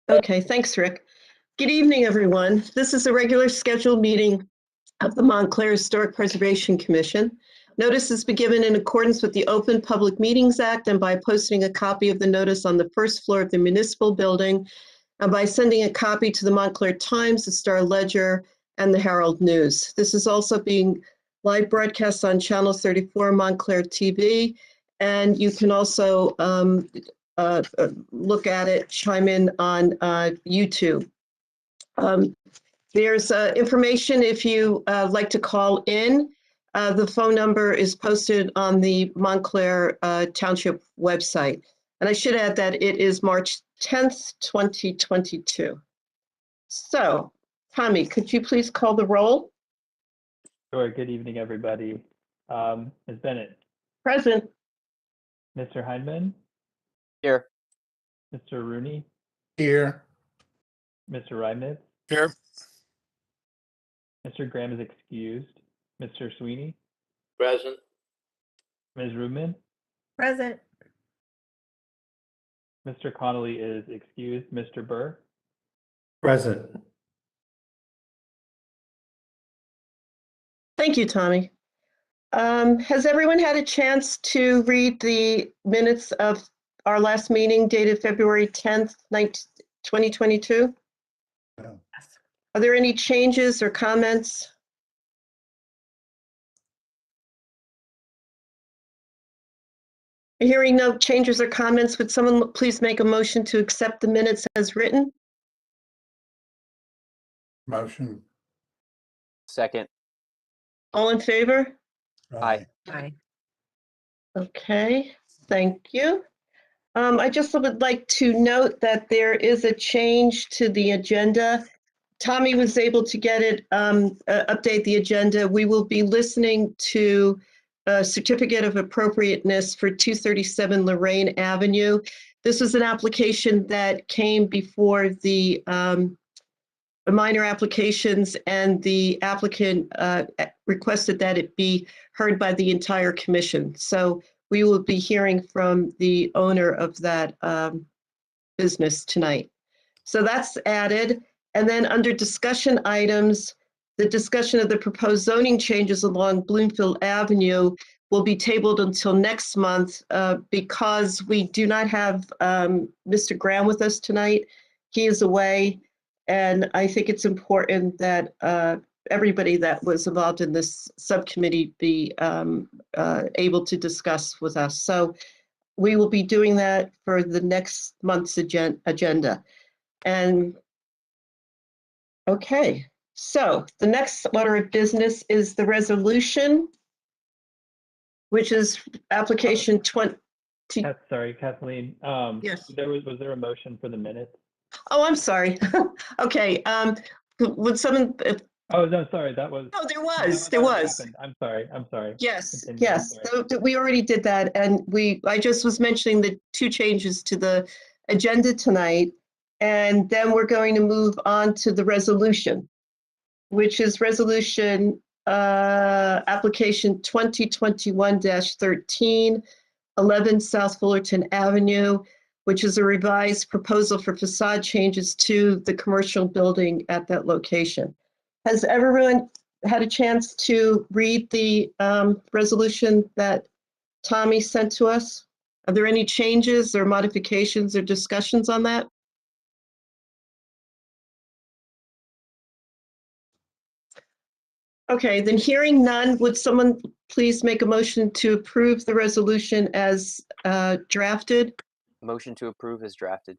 Okay, thanks, Rick. Good evening, everyone. This is a regular scheduled meeting of the Montclair Historic Preservation Commission. Notice has been given in accordance with the Open Public Meetings Act and by posting a copy of the notice on the first floor of the municipal building and by sending a copy to the Montclair Times, the Star Ledger, and the Herald News. This is also being live broadcast on Channel 34 Montclair TV, and you can also look at it, chime in on YouTube. There's information if you like to call in. The phone number is posted on the Montclair Township website. And I should add that it is March 10th, 2022. So, Tommy, could you please call the roll? Sure. Good evening, everybody. Ms. Bennett. Present. Mr. Hindman. Here. Mr. Rooney. Here. Mr. Reimnitz. Here. Mr. Graham is excused. Mr. Sweeney. Present. Ms. Rubin. Present. Mr. Connolly is excused. Mr. Burr. Present. Thank you, Tommy. Has everyone had a chance to read the minutes of our last meeting dated February 10th, 2022? No. Are there any changes or comments? Hearing no changes or comments, would someone please make a motion to accept the minutes as written? Motion. Second. All in favor? Aye. Aye. Okay, thank you. I just would like to note that there is a change to the agenda. Tommy was able to get it, update the agenda. We will be listening to a certificate of appropriateness for 237 Lorraine Avenue. This was an application that came before the minor applications, and the applicant requested that it be heard by the entire commission. So we will be hearing from the owner of that business tonight. So that's added. And then under discussion items, the discussion of the proposed zoning changes along Bloomfield Avenue will be tabled until next month because we do not have Mr. Graham with us tonight. He is away, and I think it's important that everybody that was involved in this subcommittee be able to discuss with us. So we will be doing that for the next month's agenda. And okay, so the next order of business is the resolution, which is application 20. Sorry, Kathleen. Yes. Was there a motion for the minutes? Oh, I'm sorry. Okay, would someone, Oh, no, sorry. That was. no, there that was. happened. I'm sorry. Yes, Continue. yes, Sorry. so we already did that, and I just was mentioning the two changes to the agenda tonight, and then we're going to move on to the resolution, which is resolution application 2021-13, 11 South Fullerton Avenue, which is a revised proposal for facade changes to the commercial building at that location. Has everyone had a chance to read the resolution that Tommy sent to us? Are there any changes or modifications or discussions on that? Okay, then hearing none, would someone please make a motion to approve the resolution as drafted? Motion to approve is drafted.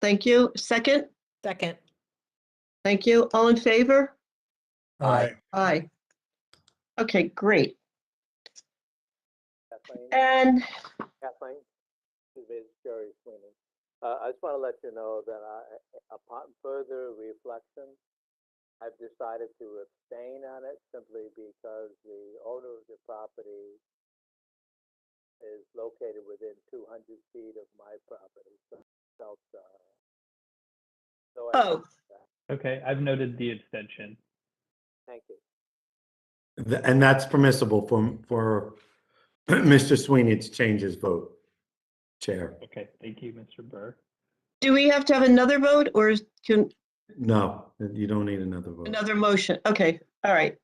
Thank you. Second? Second. Thank you. All in favor? Aye. Aye. Okay, great. Kathleen, And this is Jerry Sweeney. I just want to let you know that upon further reflection, I've decided to abstain on it simply because the owner of the property is located within 200 feet of my property. So, so I, Oh, Okay, I've noted the abstention. thank you. And that's permissible for Mr. Sweeney to change his vote, Chair. Okay, thank you, Mr. Burr. do we have to have another vote or can No, you don't need another vote. another motion? Okay, all right.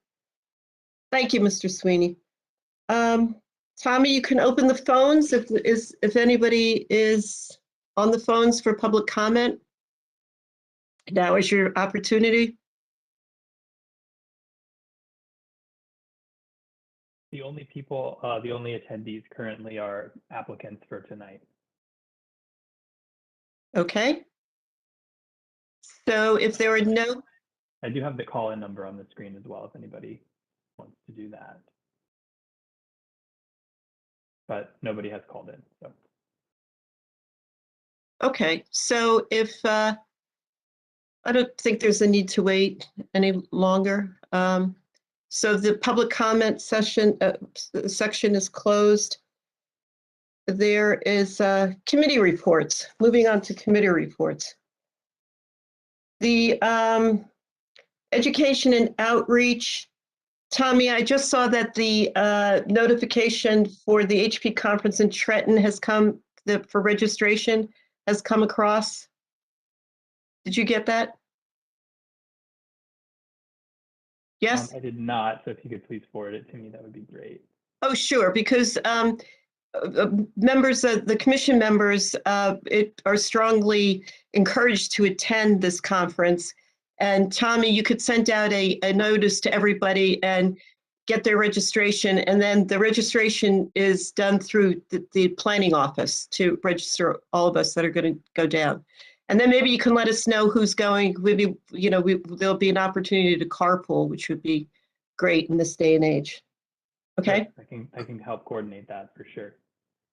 Thank you, Mr. Sweeney. Tommy, you can open the phones if anybody is on the phones for public comment. Now is your opportunity. The only people, the only attendees currently are applicants for tonight. Okay. So if there are no, I do have the call-in number on the screen as well if anybody wants to do that. But nobody has called in, so. okay, so if, I don't think there's a need to wait any longer. So the public comment section is closed. There is committee reports. Moving on to committee reports. The education and outreach. Tommy, I just saw that the notification for the HP conference in Trenton has come, for registration has come across. Did you get that? Yes? I did not, so if you could please forward it to me, that would be great. Oh, sure, because members of the commission members are strongly encouraged to attend this conference. And Tommy, you could send out a notice to everybody and get their registration. And then the registration is done through the planning office to register all of us that are going to go down. And then maybe you can let us know who's going. Maybe, you know, there'll be an opportunity to carpool, which would be great in this day and age. Okay. Sure, I can help coordinate that for sure.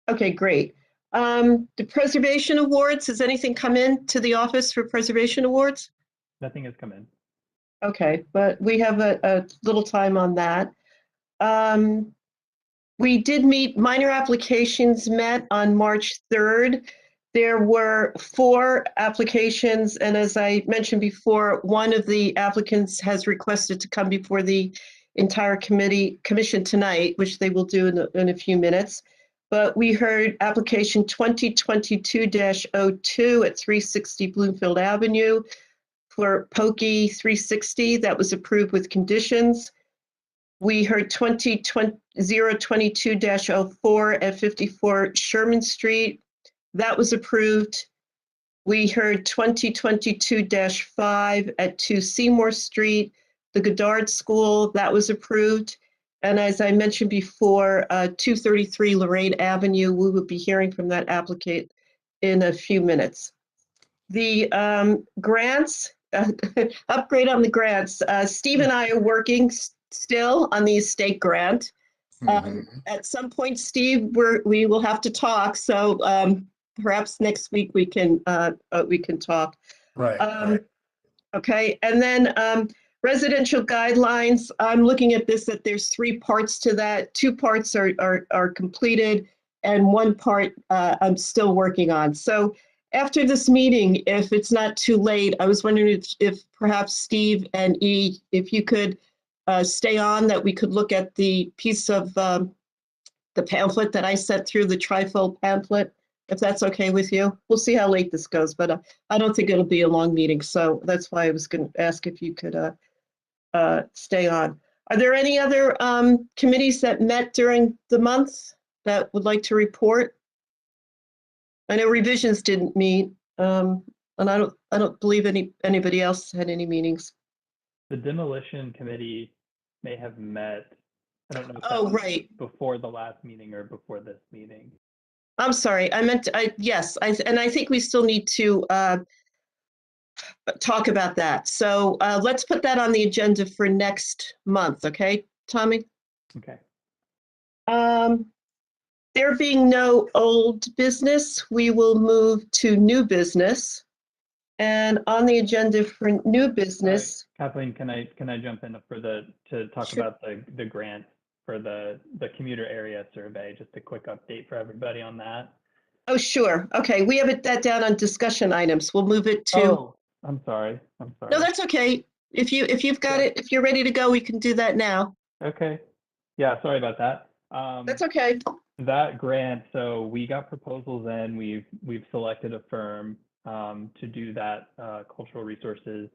Okay, great. The preservation awards, has anything come in to the office for preservation awards? Nothing has come in. Okay, but we have a little time on that. We did meet, minor applications met on March 3rd. There were 4 applications, and as I mentioned before, one of the applicants has requested to come before the entire commission tonight, which they will do in a few minutes. But we heard application 2022-02 at 360 Bloomfield Avenue for Pokey 360. That was approved with conditions. We heard 022-04 at 54 Sherman Street. That was approved. We heard 2022-5 at 2 Seymour Street, the Goddard School. That was approved. And as I mentioned before, 233 Lorraine Avenue, we will be hearing from that applicant in a few minutes. The grants, upgrade on the grants. Steve and I are working still on the estate grant. At some point, Steve, we will have to talk. So perhaps next week we can talk. Right. Okay, and then residential guidelines. I'm looking at this, that there's 3 parts to that. 2 parts are completed, and 1 part I'm still working on. So after this meeting, if it's not too late, I was wondering if perhaps Steve and E, if you could stay on, that we could look at the piece of the pamphlet that I sent through, the trifold pamphlet, if that's okay with you. We'll see how late this goes, but I don't think it'll be a long meeting. So that's why I was going to ask if you could stay on. Are there any other committees that met during the month that would like to report? I know revisions didn't meet, and I don't believe anybody else had any meetings. The demolition committee may have met. I don't know if that Oh, was right. before the last meeting or before this meeting. I'm sorry. I meant, yes, and I think we still need to talk about that. So let's put that on the agenda for next month, okay, Tommy? Okay. There being no old business, we will move to new business. And on the agenda for new business, Kathleen, can I jump in to talk Sure. about the grant for the commuter area survey? Just a quick update for everybody on that. oh, sure. Okay, we have that down on discussion items. We'll move it to, Oh, I'm sorry. no, that's okay. If you've got Yeah. it, if you're ready to go, we can do that now. Okay. Yeah, sorry about that. That's okay. That grant, so we got proposals in, we've selected a firm to do that cultural resources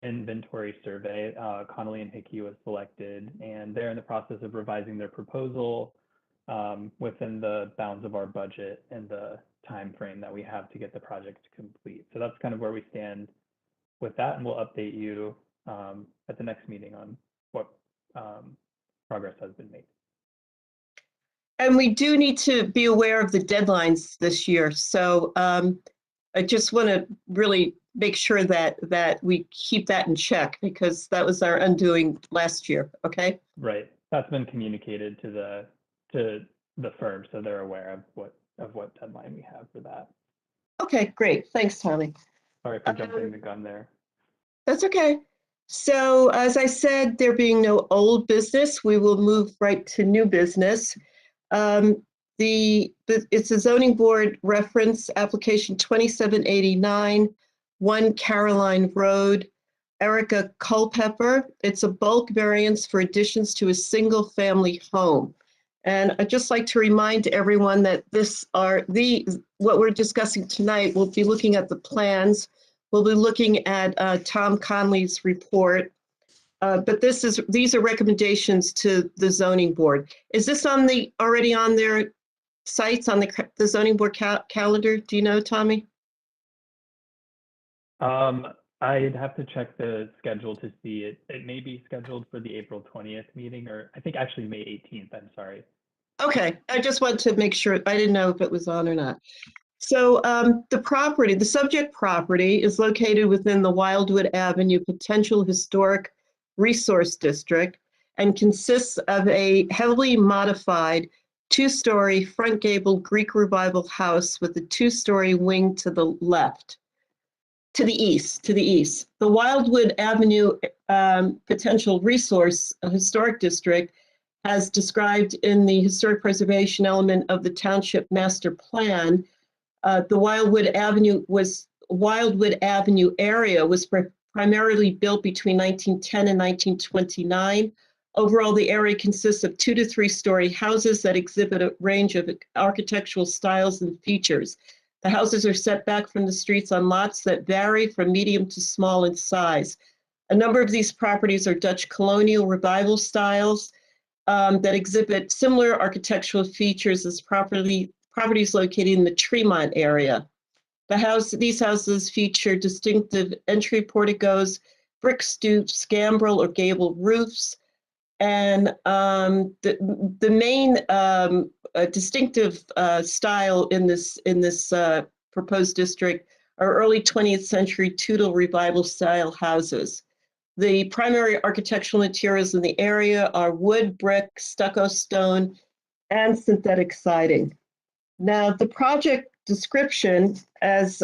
inventory survey. Connolly and Hickey was selected, and they're in the process of revising their proposal within the bounds of our budget and the time frame that we have to get the project complete. So that's kind of where we stand with that, and we'll update you at the next meeting on what progress has been made. And we do need to be aware of the deadlines this year. So I just want to really make sure that we keep that in check, because that was our undoing last year. Okay. Right. That's been communicated to the firm, so they're aware of what deadline we have for that. Okay, great. Thanks, Tommy. Sorry for jumping the gun there. That's okay. So as I said, there being no old business, we will move right to new business. It's a zoning board reference application 2789, 1 Carolin Road, Erica Culpepper. It's a bulk variance for additions to a single family home. And I'd just like to remind everyone that what we're discussing tonight, we'll be looking at the plans. We'll be looking at Tom Conley's report. But these are recommendations to the zoning board. Is this already on their sites, on the zoning board calendar? Do you know, Tommy? I'd have to check the schedule to see it. It may be scheduled for the April 20th meeting, or I think actually May 18th, I'm sorry. Okay, I just wanted to make sure. I didn't know if it was on or not. So the subject property is located within the Wildwood Avenue Potential Historic Resource District and consists of a heavily modified two-story front gable Greek Revival house with a two-story wing to the left, to the east. The Wildwood Avenue Potential Resource Historic District, as described in the historic preservation element of the Township Master Plan, the Wildwood Avenue area was primarily built between 1910 and 1929. Overall, the area consists of 2 to 3 story houses that exhibit a range of architectural styles and features. The houses are set back from the streets on lots that vary from medium to small in size. A number of these properties are Dutch colonial revival styles that exhibit similar architectural features as properties located in the Tremont area. These houses feature distinctive entry porticos, brick stoops, gambrel or gable roofs, and the main distinctive style in this proposed district are early 20th century Tudor revival style houses. The primary architectural materials in the area are wood, brick, stucco stone, and synthetic siding. Now, the project description, as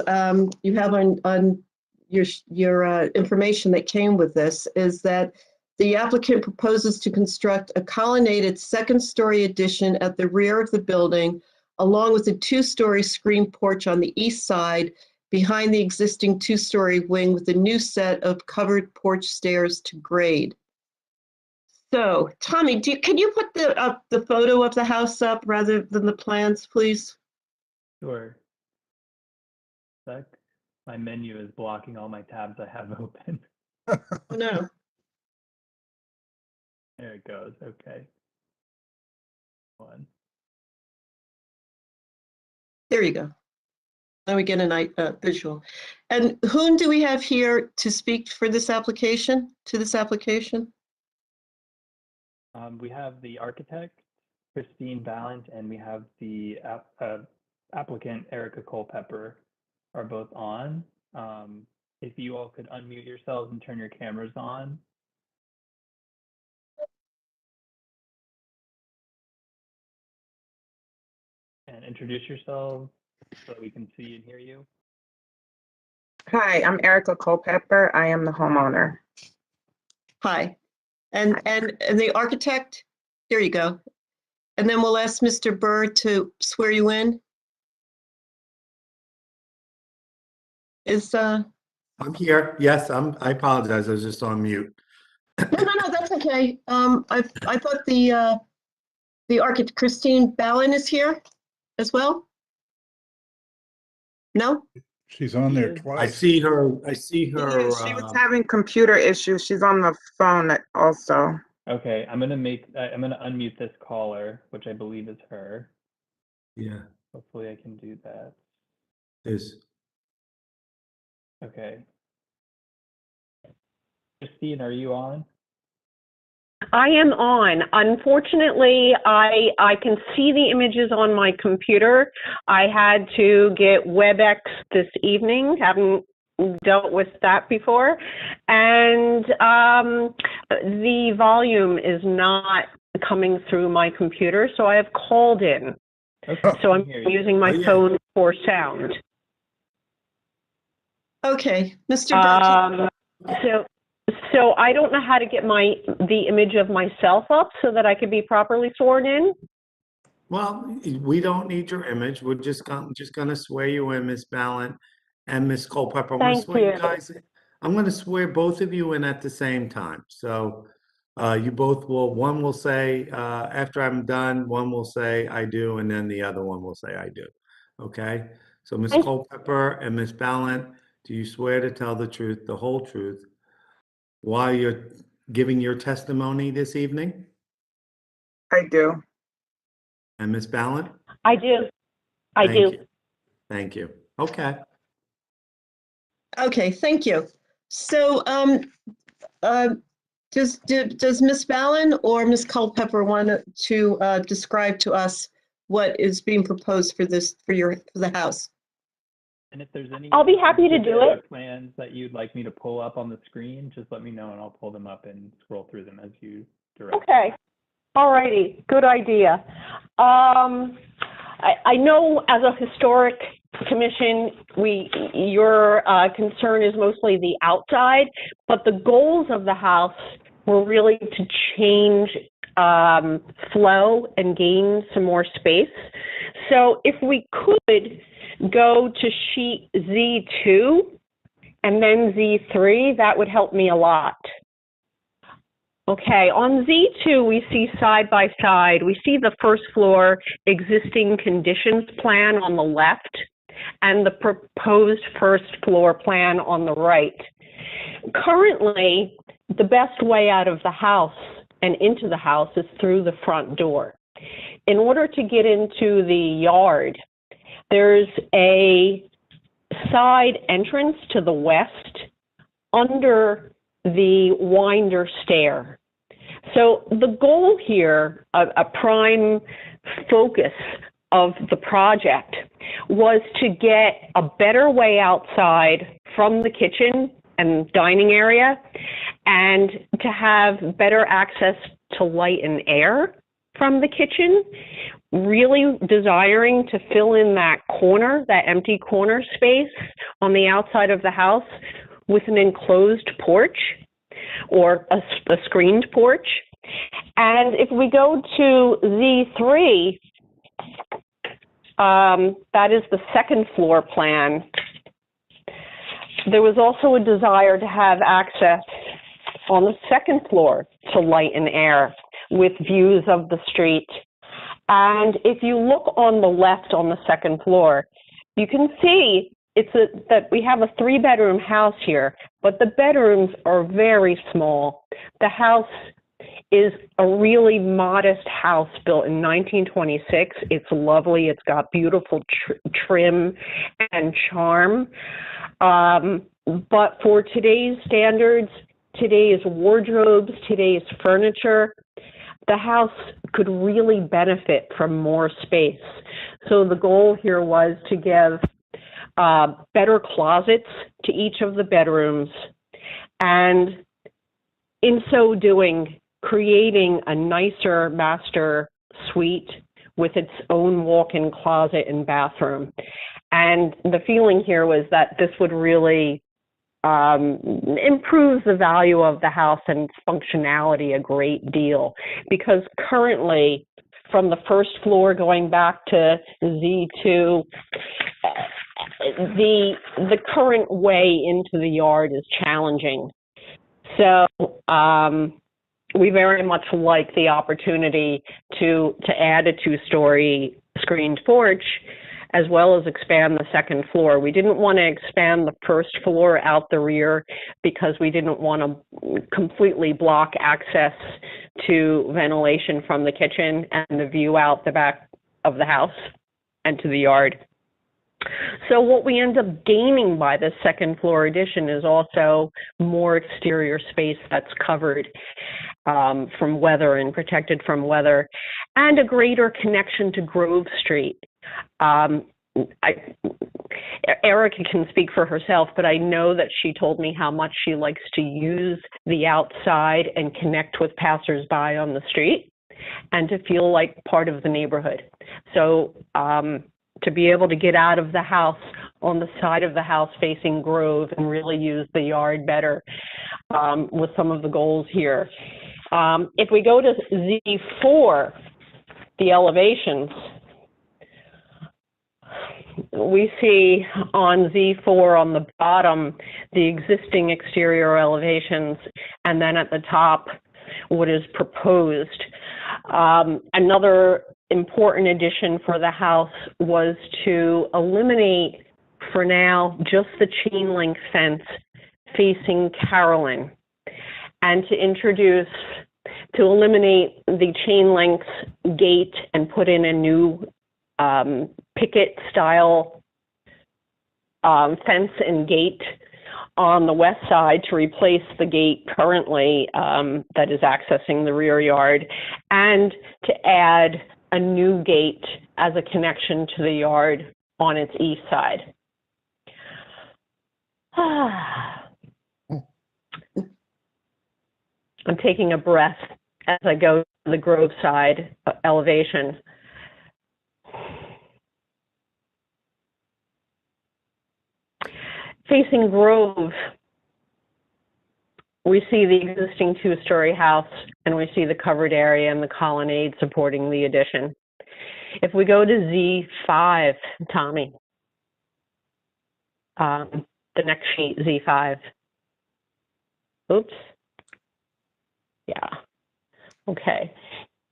you have on your information that came with this, is that the applicant proposes to construct a colonnaded second-story addition at the rear of the building, along with a two-story screen porch on the east side, behind the existing two-story wing with a new set of covered porch stairs to grade. So, Tommy, can you put the photo of the house up rather than the plans, please? Sure. Sec. My menu is blocking all my tabs I have open. Oh, no. There it goes. Okay. One. There you go. Now we get a visual. And whom do we have here to speak for this application, We have the architect, Christine Valent, and we have the applicant, Erica Culpepper, are both on. If you all could unmute yourselves and turn your cameras on. And introduce yourselves so we can see and hear you. Hi, I'm Erica Culpepper. I am the homeowner. Hi. And the architect? There you go. And then we'll ask Mr. Burr to swear you in. I'm here. Yes, I apologize. I was just on mute. No, that's okay. I thought the architect, Christine Ballin, is here as well? No? She's on there Yes. I twice. see her, She was having computer issues. She's on the phone also. Okay, I'm gonna unmute this caller, which I believe is her. yeah, Hopefully I can do that. is, Okay. Christine, are you on? I am on. Unfortunately, I can see the images on my computer. I had to get WebEx this evening, haven't dealt with that before. And the volume is not coming through my computer, so I have called in. Okay. So I I'm can hear you. using my Oh, yeah. phone for sound. Okay, Mr. Burr. So I don't know how to get the image of myself up so that I could be properly sworn in. well, we don't need your image. We're just gonna swear you in, Miss Ballin and Miss Culpepper. I'm gonna Thank swear you you. guys in. I'm gonna swear both of you in at the same time. So you both one will say, after I'm done, one will say I do, and then the other one will say I do. Okay? So Miss Thank- Culpepper and Miss Ballin, do you swear to tell the truth, the whole truth, while you're giving your testimony this evening? I do. And Miss Ballin? I do. I Thank do. you. Thank you. Okay. Okay, thank you. So does Ms. Ballin or Ms. Culpepper want to describe to us what is being proposed for the house? And if there's any I'll be happy to do it. plans that you'd like me to pull up on the screen, just let me know and I'll pull them up and scroll through them as you direct. Okay. All righty. Good idea. I know as a historic commission, your concern is mostly the outside, but the goals of the house were really to change flow and gain some more space. So if we could go to sheet Z2 and then Z3, that would help me a lot. Okay, on Z2, we see side by side, we see the first floor existing conditions plan on the left and the proposed first floor plan on the right. Currently, the best way out of the house and into the house is through the front door. In order to get into the yard, there's a side entrance to the west under the winder stair. So the goal here, a prime focus of the project, was to get a better way outside from the kitchen and dining area and to have better access to light and air from the kitchen, really desiring to fill in that corner, that empty corner space on the outside of the house with an enclosed porch or a screened porch. And if we go to Z3, that is the second floor plan. There was also a desire to have access on the second floor to light and air with views of the street. And if you look on the left on the second floor, you can see that we have a 3-bedroom house here, but the bedrooms are very small. The house is a really modest house built in 1926. It's lovely. It's got beautiful trim and charm. But for today's standards, today's wardrobes, today's furniture, the house could really benefit from more space. So the goal here was to give better closets to each of the bedrooms, and in so doing, creating a nicer master suite with its own walk-in closet and bathroom. And the feeling here was that this would really improve the value of the house and its functionality a great deal. Because currently, from the first floor going back to Z2, the current way into the yard is challenging. So we very much like the opportunity to add a two-story screened porch, as well as expand the second floor. We didn't want to expand the first floor out the rear because we didn't want to completely block access to ventilation from the kitchen and the view out the back of the house and to the yard. So what we end up gaining by this second floor addition is also more exterior space that's covered from weather and protected from weather, and a greater connection to Grove Street. Erica can speak for herself, but I know that she told me how much she likes to use the outside and connect with passersby on the street and to feel like part of the neighborhood. So to be able to get out of the house on the side of the house facing Grove and really use the yard better with some of the goals here. If we go to Z4, the elevations, we see on Z4 on the bottom the existing exterior elevations, and then at the top what is proposed. Another important addition for the house was to eliminate, for now, just the chain link fence facing Carolin, and to eliminate the chain links gate and put in a new picket style fence and gate on the west side to replace the gate currently that is accessing the rear yard, and to add a new gate as a connection to the yard on its east side. I'm taking a breath as I go to the Grove side elevation. Facing Grove, we see the existing two-story house, and we see the covered area and the colonnade supporting the addition. If we go to Z5, Tommy, the next sheet, Z5. Oops. Yeah. Okay.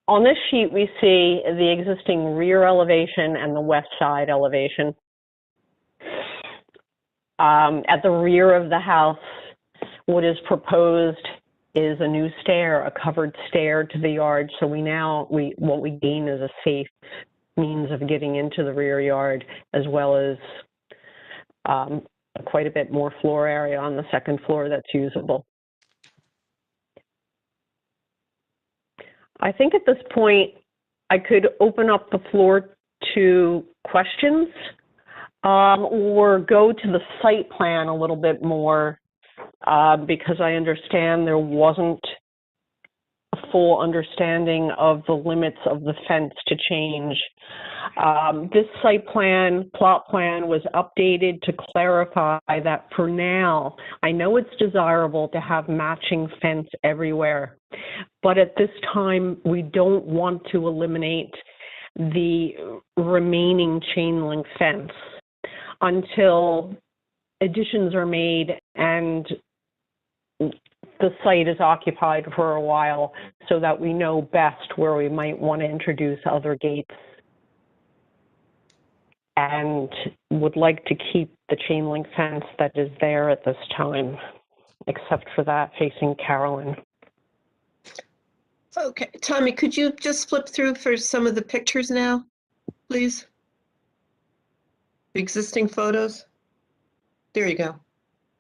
On this sheet, we see the existing rear elevation and the west side elevation. At the rear of the house, what is proposed is a new stair, a covered stair to the yard. So what we gain is a safe means of getting into the rear yard, as well as quite a bit more floor area on the second floor that's usable. I think at this point, I could open up the floor to questions or go to the site plan a little bit more because I understand there wasn't a full understanding of the limits of the fence to change. This site plan, plot plan was updated to clarify that for now, I know it's desirable to have matching fence everywhere, but at this time, we don't want to eliminate the remaining chain link fence until additions are made and the site is occupied for a while, so that we know best where we might want to introduce other gates, and would like to keep the chain link fence that is there at this time, except for that facing Carolin. Okay, Tommy, could you just flip through for some of the pictures now, please? The existing photos. There you go.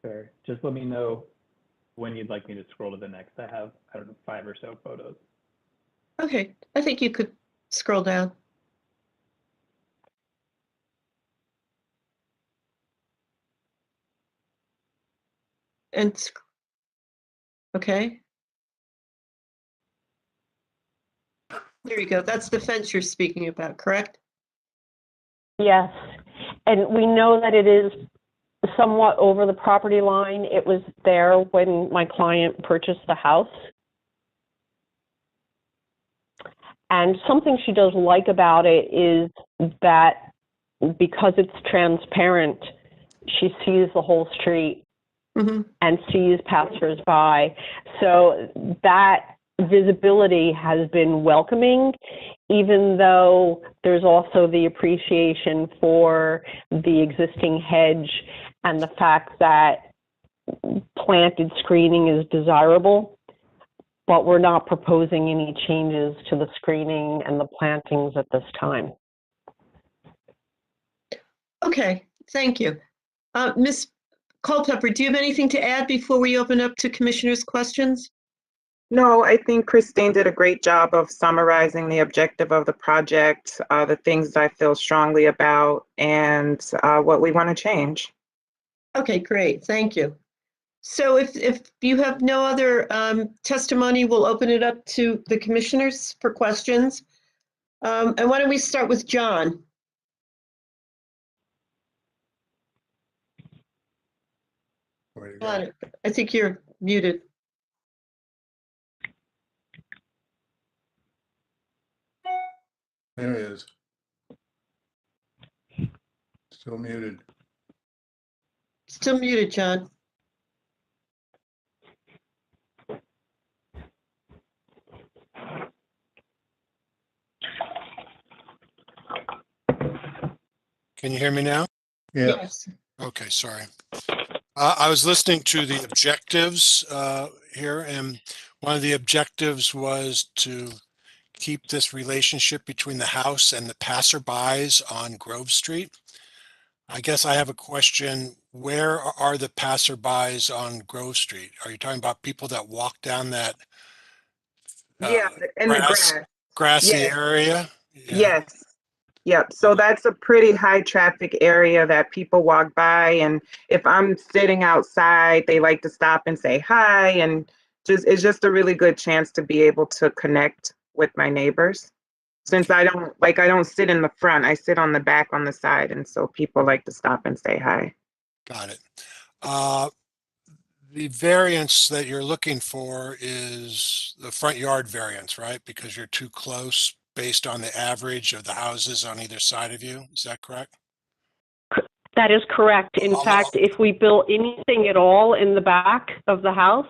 Sure. Just let me know when you'd like me to scroll to the next. I have, I don't know, 5 or so photos. Okay, I think you could scroll down. And, okay. There you go. That's the fence you're speaking about, correct? Yes, and we know that it is somewhat over the property line. It was there when my client purchased the house. And something she does like about it is that because it's transparent, she sees the whole street and sees passersby. So that visibility has been welcoming, even though there's also the appreciation for the existing hedge and the fact that planted screening is desirable. But we're not proposing any changes to the screening and the plantings at this time. Okay, thank you. Ms. Culpepper, do you have anything to add before we open up to commissioners' questions? No, I think Christine did a great job of summarizing the objective of the project, the things I feel strongly about, and what we want to change. Okay, great, thank you. So if you have no other testimony, we'll open it up to the commissioners for questions. And why don't we start with John? John, I think you're muted. There he is. Still muted. Still muted, John. Can you hear me now? Yeah. Yes. Okay, sorry. I was listening to the objectives here, and one of the objectives was to keep this relationship between the house and the passerbys on Grove Street. I guess I have a question. Where are the passerbys on Grove Street? Are you talking about people that walk down that Yeah, in the grass. grassy Yes. area? Yeah. Yes. Yep. So that's a pretty high traffic area that people walk by. And if I'm sitting outside, they like to stop and say hi. And it's just a really good chance to be able to connect with my neighbors. Since I don't sit in the front, I sit on the back on the side. And so people like to stop and say hi. Got it. The variance that you're looking for is the front yard variance, right? Because you're too close based on the average of the houses on either side of you. Is that correct? That is correct. In fact, if we built anything at all in the back of the house,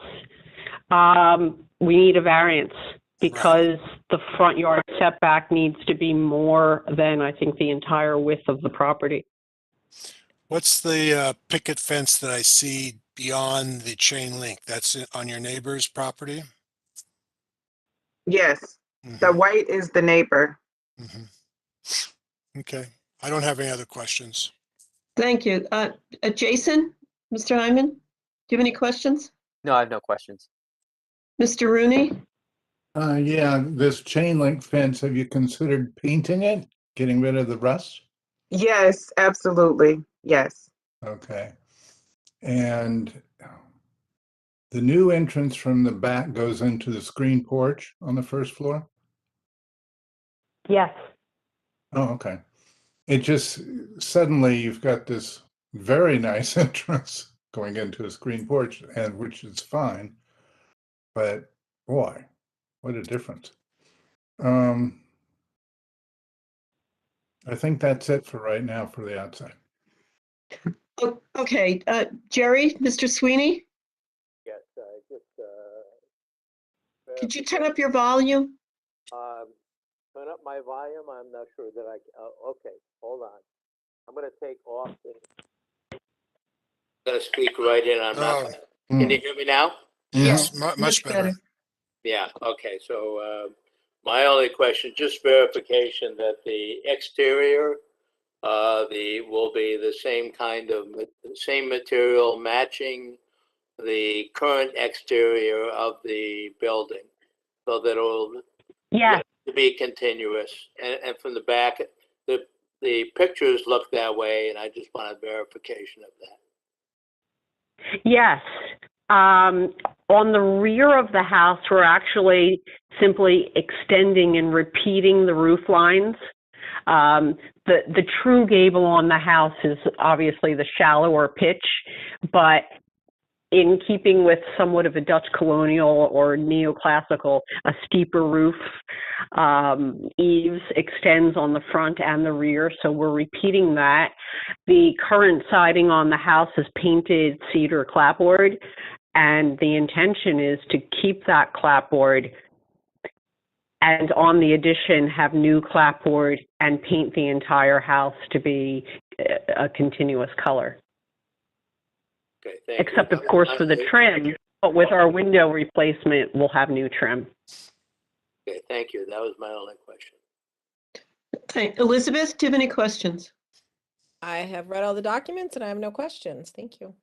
we need a variance because the front yard setback needs to be more than, I think, the entire width of the property. What's the picket fence that I see beyond the chain link? That's on your neighbor's property? Yes. The white is the neighbor. Okay. I don't have any other questions. Thank you. Jason, Mr. Hyman, do you have any questions? No, I have no questions. Mr. Rooney? Yeah, this chain link fence, have you considered painting it, getting rid of the rust? Yes, absolutely. Yes. Okay. And the new entrance from the back goes into the screen porch on the first floor? Yes. Oh, okay. It just, suddenly you've got this very nice entrance going into a screen porch, and which is fine. But boy, what a difference. I think that's it for right now for the outside. Okay, Jerry, Mr. Sweeney, Yes, could you turn up your volume? turn up my volume. I'm not sure that okay, hold on. I'm going to take off. I'm going to speak right in. I'm not. Can you hear me now? Yes, much better. Yeah, okay. So my only question, just verification that the exterior will be the same kind of same material matching the current exterior of the building, so that it'll be continuous. And from the back, the pictures look that way, and I just wanted verification of that. Yes. On the rear of the house, we're actually simply extending and repeating the roof lines. The true gable on the house is obviously the shallower pitch, but in keeping with somewhat of a Dutch colonial or neoclassical, a steeper roof, eaves extends on the front and the rear, so we're repeating that. The current siding on the house is painted cedar clapboard, and the intention is to keep that clapboard and on the addition have new clapboard and paint the entire house to be a continuous color. Okay, thank you. Except, of course, for the trim, but with our window replacement, we'll have new trim. Okay, thank you. That was my only question. Okay, Elizabeth, do you have any questions? I have read all the documents and I have no questions. Thank you.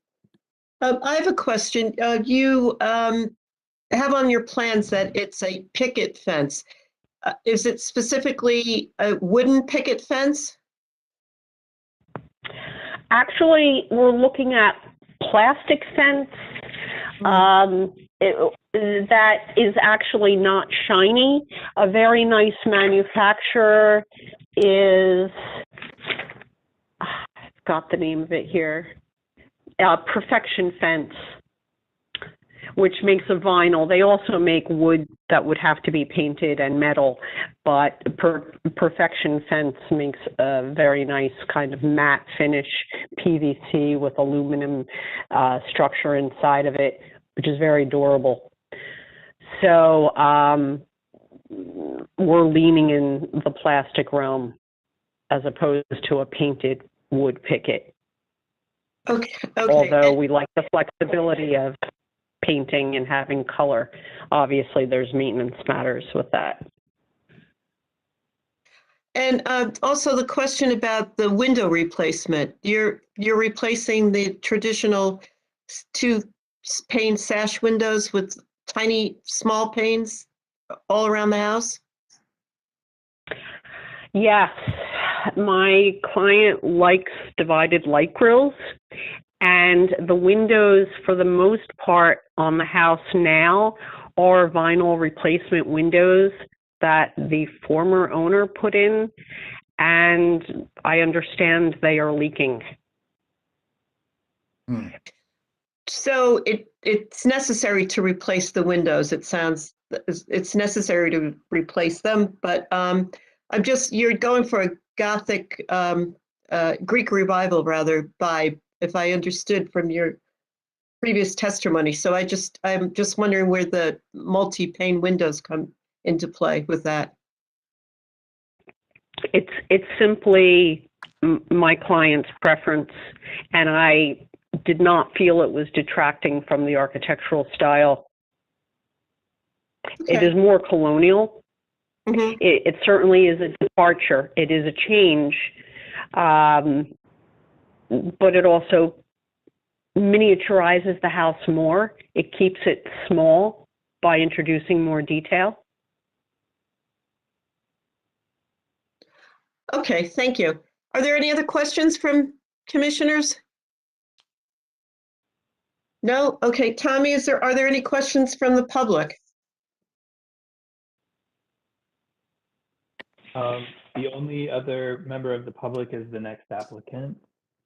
I have a question. You have on your plans that it's a picket fence. Is it specifically a wooden picket fence? Actually, we're looking at plastic fence that is actually not shiny. A very nice manufacturer is, I've got the name of it here, Perfection Fence, which makes a vinyl. They also make wood that would have to be painted and metal, but Perfection Fence makes a very nice kind of matte finish PVC with aluminum structure inside of it, which is very durable. So we're leaning in the plastic realm as opposed to a painted wood picket. Okay. Although we like the flexibility of painting and having color. Obviously, there's maintenance matters with that. And also the question about the window replacement. You're replacing the traditional 2-pane sash windows with tiny, small panes all around the house? Yes, my client likes divided light grills, and the windows, for the most part, on the house now are vinyl replacement windows that the former owner put in, and I understand they are leaking. So it's necessary to replace the windows. It sounds it's necessary to replace them, but you're going for a Gothic, Greek revival rather vibe, if I understood from your previous testimony. So I'm just wondering where the multi-pane windows come into play with that. It's simply my client's preference, and I did not feel it was detracting from the architectural style. Okay. It is more colonial. Mm-hmm. It certainly is a departure. It is a change, but it also miniaturizes the house more. It keeps it small by introducing more detail. Okay, thank you. Are there any other questions from commissioners? No? Okay, Tommy, are there any questions from the public? The only other member of the public is the next applicant.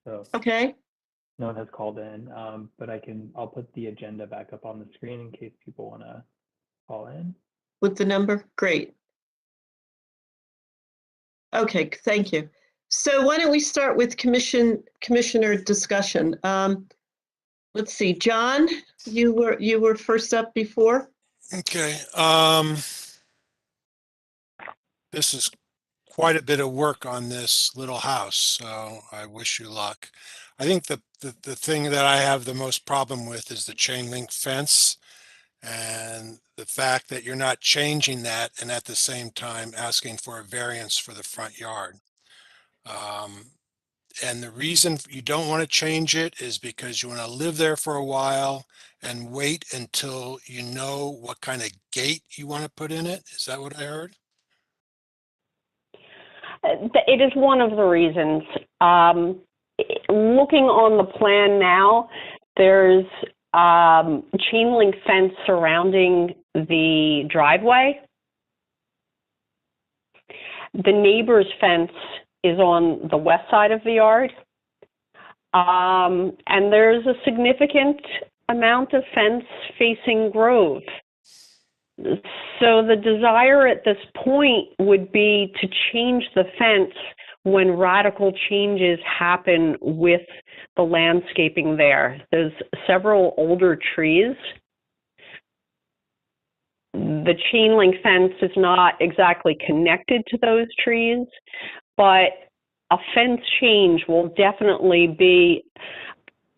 So Okay, no one has called in, but I'll put the agenda back up on the screen in case people want to call in. with the number? Great. Okay, thank you. So why don't we start with commissioner discussion? Let's see, John, you were first up before. Okay. This is quite a bit of work on this little house, so I wish you luck. I think the thing that I have the most problem with is the chain link fence and the fact that you're not changing that and at the same time asking for a variance for the front yard. And the reason you don't want to change it is because you want to live there for a while and wait until you know what kind of gate you want to put in it. Is that what I heard? It is one of the reasons. Looking on the plan now, there's chain link fence surrounding the driveway. The neighbor's fence is on the west side of the yard. And there's a significant amount of fence facing Grove. So the desire at this point would be to change the fence when radical changes happen with the landscaping there. There's several older trees. The chain link fence is not exactly connected to those trees, but a fence change will definitely be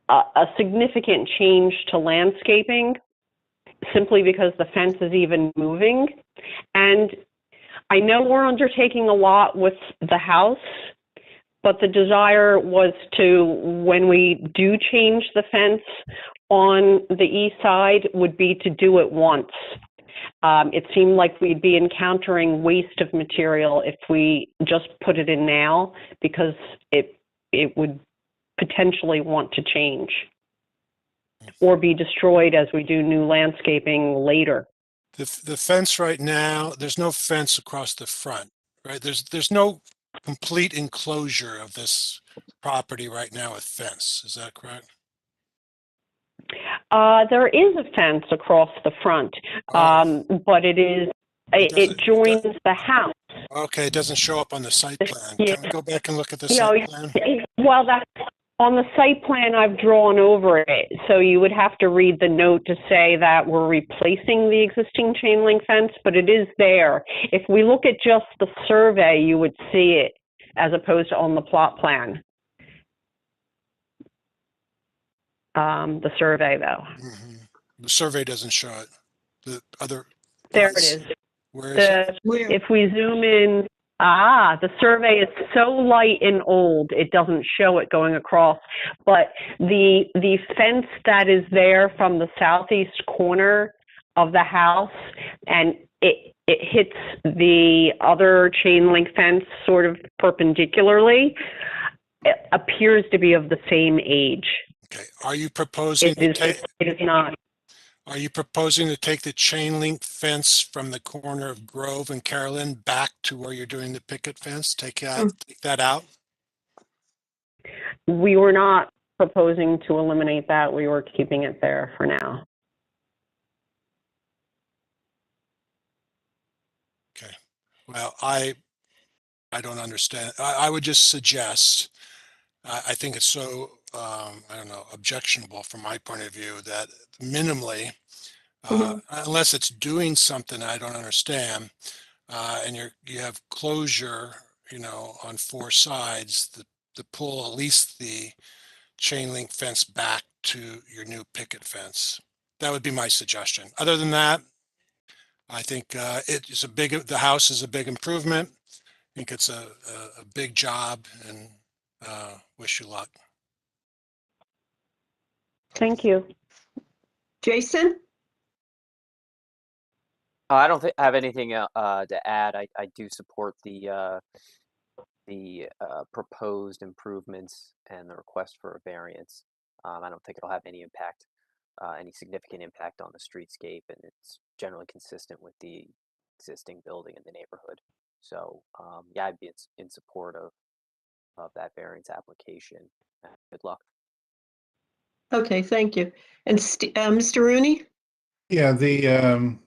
a significant change to landscaping, simply because the fence is even moving. And I know we're undertaking a lot with the house, but the desire was to, when we do change the fence on the east side, would be to do it once. It seemed like we'd be encountering waste of material if we just put it in now, because it would potentially want to change or be destroyed as we do new landscaping later. The fence right now, there's no fence across the front, right? There's no complete enclosure of this property right now with fence. Is that correct? There is a fence across the front, but it joins the house. Okay, it doesn't show up on the site plan. Yeah. Can we go back and look at the You know, site plan? well, that's on the site plan I've drawn over it. So you would have to read the note to say that we're replacing the existing chain link fence, but it is there. If we look at just the survey, you would see it as opposed to on the plot plan. The survey, though. Mm-hmm. The survey doesn't show it. The other. There it is. Where is it? If we zoom in, the survey is so light and old, it doesn't show it going across. But the fence that is there from the southeast corner of the house, and it hits the other chain link fence sort of perpendicularly, it appears to be of the same age. Okay. Are you proposing It is not. Are you proposing to take the chain link fence from the corner of Grove and Carolin back to where you're doing the picket fence? Take that out? We were not proposing to eliminate that. We were keeping it there for now. Okay. Well, I don't understand. I would just suggest, I think it's so, I don't know, objectionable from my point of view that minimally, unless it's doing something I don't understand, and you have closure, on four sides, to pull at least the chain link fence back to your new picket fence. That would be my suggestion. Other than that, I think the house is a big improvement. I think it's a big job, and wish you luck. Thank you. Jason? I don't have anything to add. I do support the proposed improvements and the request for a variance. I don't think it'll have any impact, any significant impact on the streetscape, and it's generally consistent with the existing building in the neighborhood. So yeah, I'd be in support of that variance application. Good luck. Okay, thank you. And Mr. Rooney? Yeah, the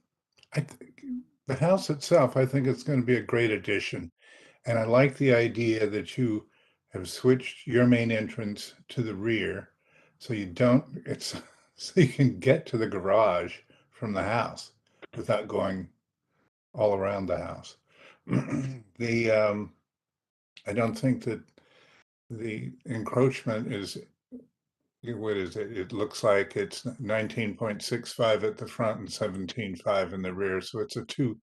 house itself, I think it's going to be a great addition. And I like the idea that you have switched your main entrance to the rear, so so you can get to the garage from the house without going all around the house. I don't think that the encroachment is, what is it? It looks like it's 19.65 at the front and 17.5 in the rear. So it's a two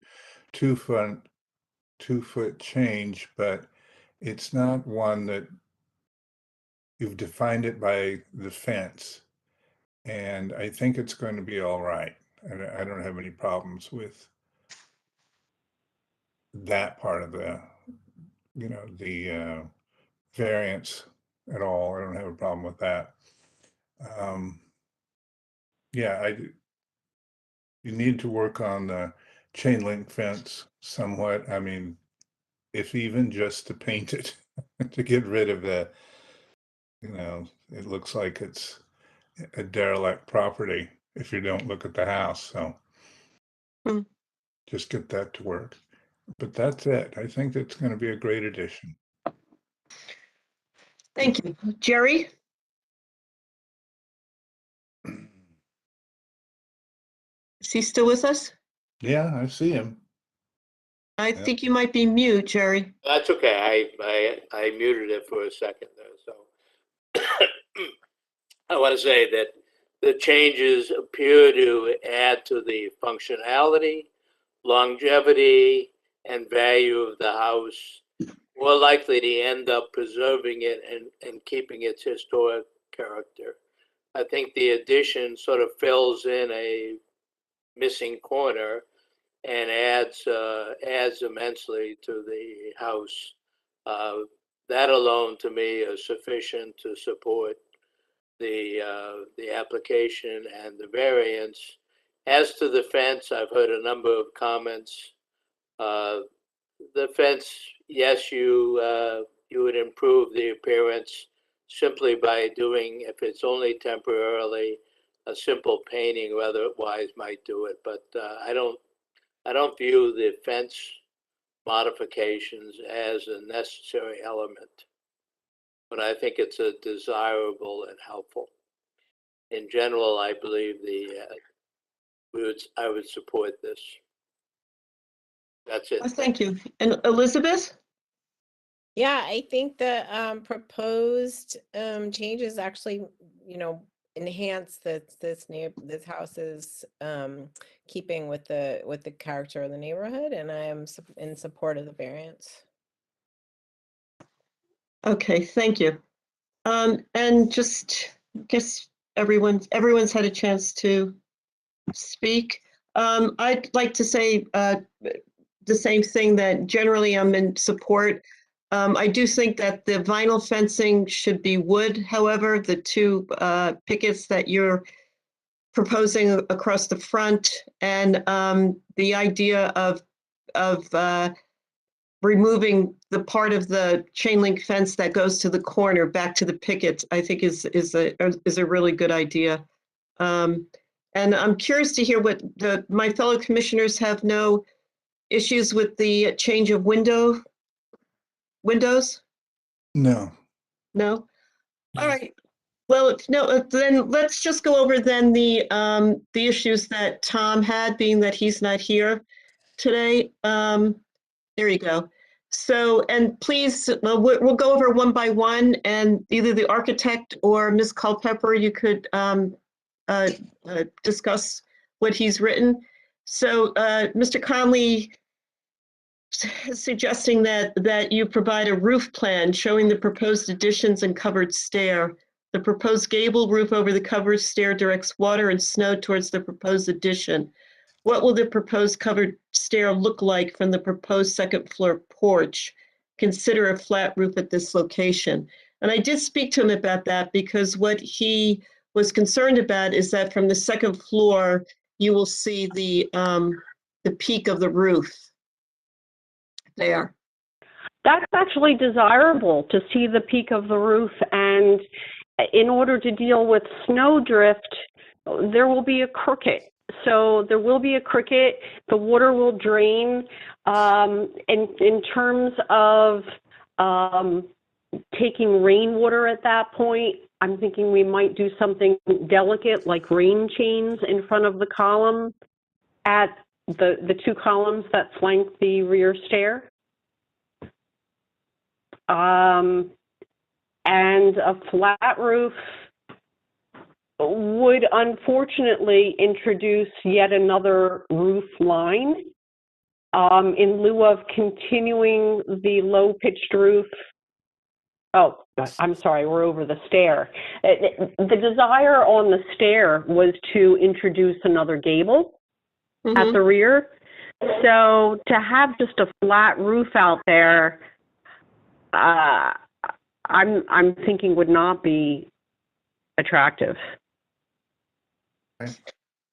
foot change, but it's not one that you've defined it by the fence. And I think it's going to be all right. And I don't have any problems with that part of the variance at all. I don't have a problem with that. Yeah, you need to work on the chain link fence somewhat. I mean, if even just to paint it, to get rid of the, it looks like it's a derelict property if you don't look at the house. So Hmm. just get that to work. But that's it. I think it's going to be a great addition. Thank you. Jerry? Is he still with us? Yeah, I see him. I Yep. think you might be mute, Jerry. That's okay. I muted it for a second there. So I want to say that the changes appear to add to the functionality, longevity, and value of the house. More likely to end up preserving it and keeping its historic character. I think the addition sort of fills in a missing corner and adds immensely to the house. That alone, to me, is sufficient to support the application and the variance. As to the fence, I've heard a number of comments. The fence, yes, you would improve the appearance simply by doing, if it's only temporarily, a simple painting, or otherwise might do it. But I don't view the fence modifications as a necessary element, but I think it's a desirable and helpful. In general, I believe I would support this. That's it. Thank you. And Elizabeth? Yeah, I think the proposed changes actually, enhance this house's keeping with the character of the neighborhood, and I am in support of the variance. Okay, thank you. And just guess everyone's had a chance to speak. I'd like to say the same thing, that generally I'm in support. I do think that the vinyl fencing should be wood. However, the two pickets that you're proposing across the front, and the idea of removing the part of the chain link fence that goes to the corner back to the pickets, I think is a really good idea. And I'm curious to hear what my fellow commissioners have no issues with the change of windows? No. No? All right. Well, no, then let's just go over then the issues that Tom had, being that he's not here today. There you go. So, and please, we'll go over one by one, and either the architect or Ms. Culpepper, you could discuss what he's written. So, Mr. Conley is suggesting that you provide a roof plan showing the proposed additions and covered stair. The proposed gable roof over the covered stair directs water and snow towards the proposed addition. What will the proposed covered stair look like from the proposed second floor porch? Consider a flat roof at this location. And I did speak to him about that, because what he was concerned about is that from the second floor, you will see the peak of the roof there. That's actually desirable, to see the peak of the roof, and in order to deal with snow drift, there will be a cricket. So there will be a cricket, the water will drain. In terms of taking rainwater at that point, I'm thinking we might do something delicate like rain chains in front of the column at the two columns that flank the rear stair. And a flat roof would unfortunately introduce yet another roof line in lieu of continuing the low-pitched roof. Oh, I'm sorry, we're over the stair. The desire on the stair was to introduce another gable at the rear. So to have just a flat roof out there, I'm thinking would not be attractive.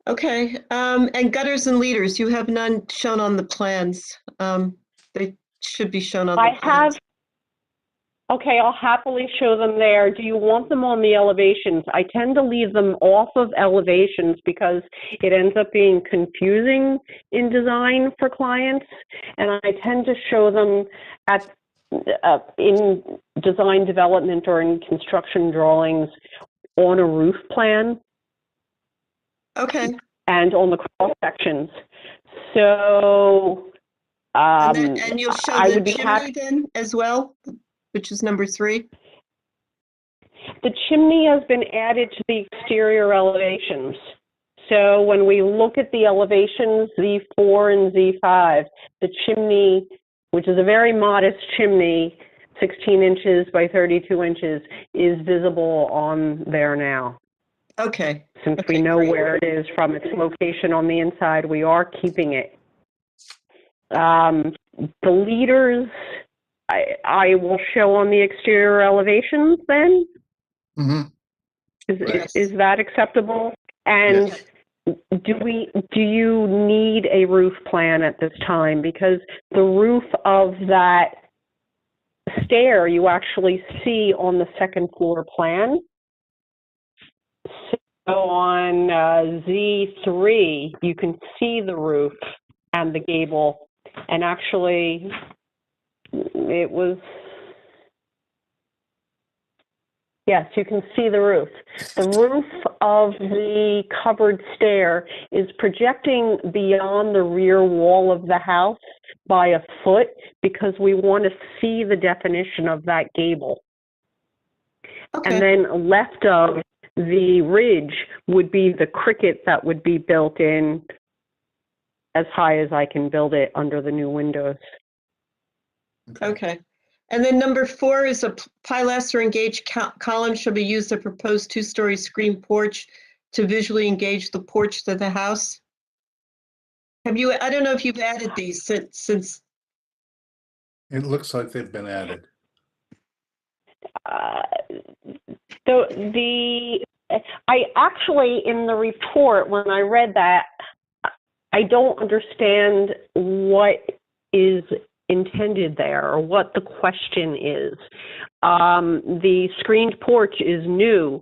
Okay, and gutters and leaders, you have none shown on the plans. They should be shown on the I plans. have, okay, I'll happily show them there. Do you want them on the elevations? I tend to leave them off of elevations because it ends up being confusing in design for clients. And I tend to show them at in design development or in construction drawings on a roof plan. Okay, And on the cross sections. So and you'll show I the would be chimney happy. then as well, which is number 3? The chimney has been added to the exterior elevations. So when we look at the elevations, Z4 and Z5, the chimney, which is a very modest chimney, 16 inches by 32 inches, is visible on there now. Okay. Since Okay, we know great. where it is from its location on the inside, we are keeping it. The leaders, I will show on the exterior elevations then. Mm-hmm. Is that acceptable? And Yes. do you need a roof plan at this time? Because the roof of that stair you actually see on the second floor plan. So on Z3, you can see the roof and the gable, and actually it was, yes, you can see the roof. The roof of the covered stair is projecting beyond the rear wall of the house by a foot because we want to see the definition of that gable. Okay. And then left of the ridge would be the cricket that would be built in as high as I can build it under the new windows. Okay. And then number 4 is a pilaster engaged column shall be used a proposed 2-story screen porch to visually engage the porch to the house. Have you, I don't know if you've added these since It looks like they've been added. I actually, in the report, when I read that, I don't understand what is intended there or what the question is. The screened porch is new,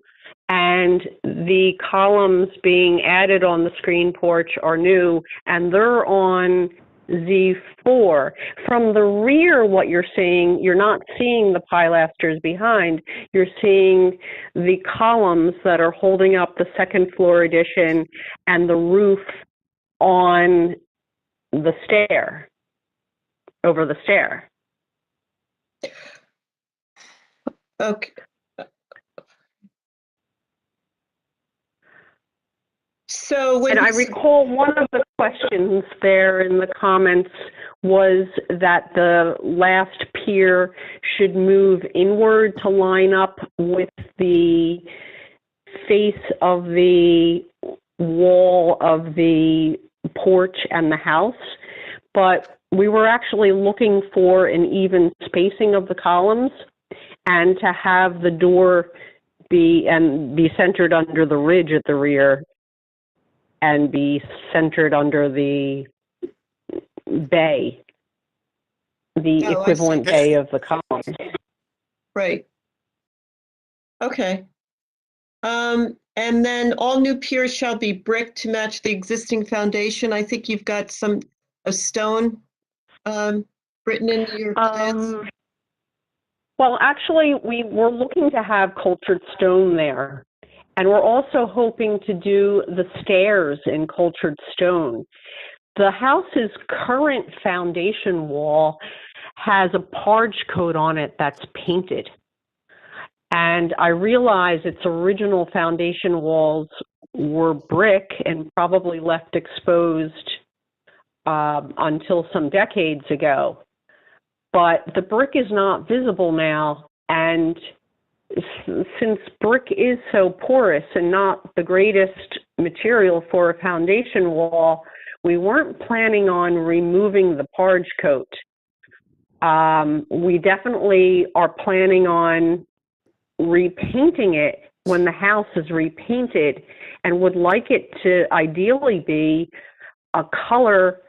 and the columns being added on the screen porch are new, and they're on Z4. From the rear, what you're seeing, you're not seeing the pilasters behind. You're seeing the columns that are holding up the second floor addition and the roof on the stair, over the stair. okay. So when And I recall one of the questions there in the comments was that the last pier should move inward to line up with the face of the wall of the porch and the house. But we were actually looking for an even spacing of the columns and to have the door be centered under the ridge at the rear and be centered under the bay, the Oh, I equivalent see. bay of the columns. Right. Okay. And then all new piers shall be brick to match the existing foundation. I think you've got a stone written into your plans. Well, actually, we were looking to have cultured stone there. And we're also hoping to do the stairs in cultured stone. The house's current foundation wall has a parge coat on it that's painted. And I realize its original foundation walls were brick and probably left exposed until some decades ago. But the brick is not visible now, and since brick is so porous and not the greatest material for a foundation wall, we weren't planning on removing the parge coat. We definitely are planning on repainting it when the house is repainted and would like it to ideally be a color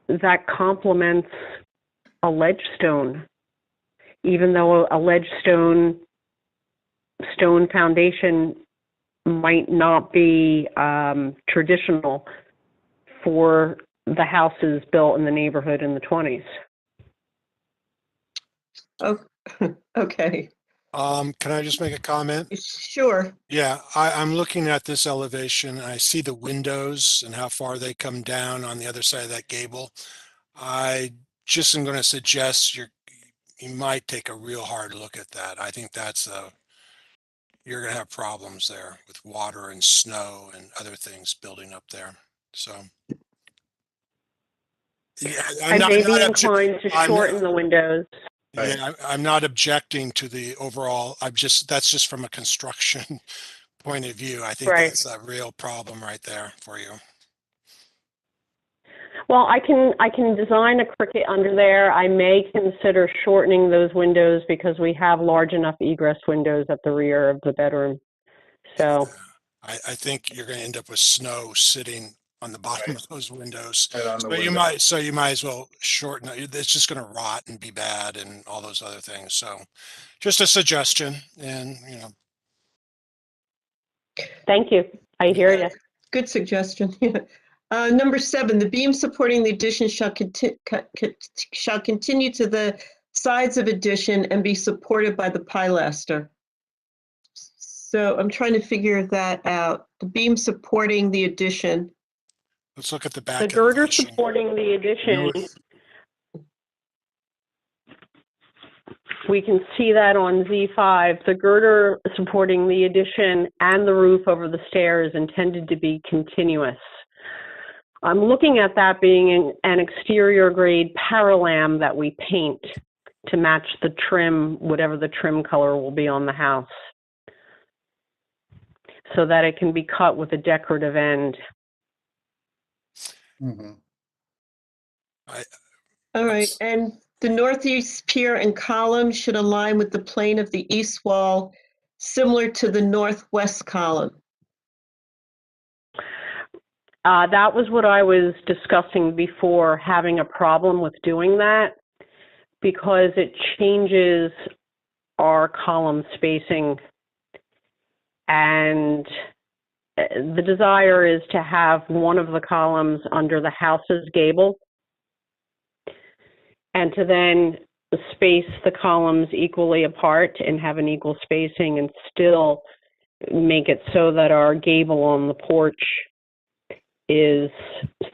that complements a ledge stone, even though a ledge stone foundation might not be traditional for the houses built in the neighborhood in the 20s. Oh, okay, Can I just make a comment? sure. Yeah, I'm looking at this elevation. I see the windows and how far they come down on the other side of that gable. I just am going to suggest you might take a real hard look at that. I think you're going to have problems there with water and snow and other things building up there. So. Yeah, I may be inclined to I'm- shorten the windows. Yeah, I'm not objecting to the overall. That's just from a construction point of view. I think Right. that's a real problem right there for you. Well, I can design a cricket under there. I may consider shortening those windows because we have large enough egress windows at the rear of the bedroom. So I think you're going to end up with snow sitting on the bottom of those windows. Right on the So you window. might as well shorten it. It's just going to rot and be bad and all those other things. So just a suggestion, and thank you. I hear you. Good suggestion. Number 7, the beam supporting the addition shall continue to the sides of addition and be supported by the pilaster. So I'm trying to figure that out. The beam supporting the addition. let's look at the back The girder elevation. supporting the addition, we can see that on Z5. The girder supporting the addition and the roof over the stairs intended to be continuous. I'm looking at that being an exterior grade paralam that we paint to match the trim, whatever the trim color will be on the house, so that it can be cut with a decorative end. Mm-hmm. All right, and the northeast pier and column should align with the plane of the east wall, similar to the northwest column. That was what I was discussing before, having a problem with doing that because it changes our column spacing, and the desire is to have one of the columns under the house's gable and to then space the columns equally apart and have an equal spacing and still make it so that our gable on the porch is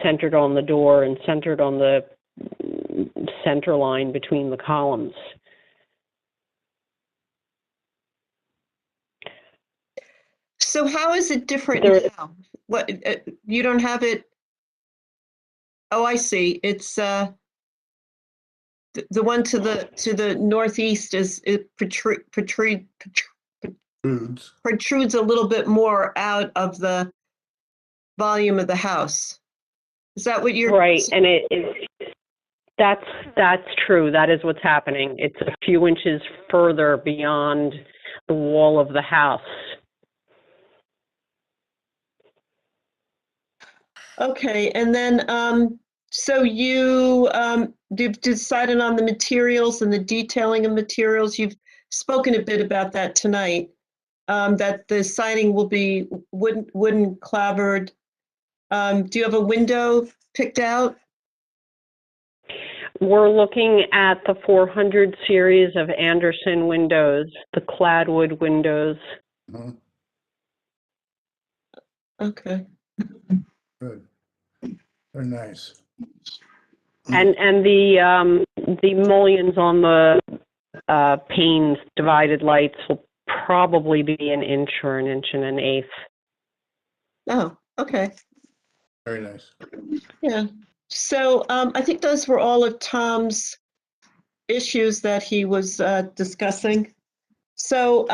centered on the door and centered on the center line between the columns. So how is it different now? What, you don't have it? Oh, I see. It's the one to the northeast protrudes a little bit more out of the volume of the house. Is that what you're right? And that's true. That is what's happening. It's a few inches further beyond the wall of the house. Okay, and then so you've decided on the materials and the detailing of materials. You've spoken a bit about that tonight. That the siding will be wooden clapboard. Do you have a window picked out? We're looking at the 400 series of Anderson windows, the cladwood windows. Mm-hmm. Okay. Good. They're nice. And the mullions on the panes, divided lights, will probably be an inch or an inch and an eighth. Oh, okay. Very nice. Yeah. So I think those were all of Tom's issues that he was discussing. So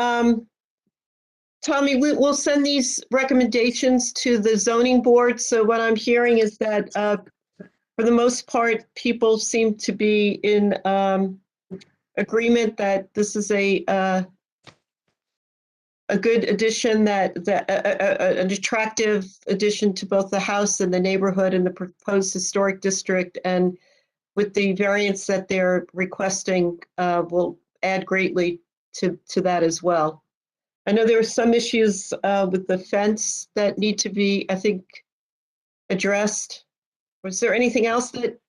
Tommy, we'll send these recommendations to the zoning board. So what I'm hearing is that for the most part, people seem to be in agreement that this is a a good addition an attractive addition to both the house and the neighborhood and the proposed historic district. And with the variance that they're requesting, will add greatly to that as well. I know there are some issues with the fence that need to be, I think, addressed. Was there anything else that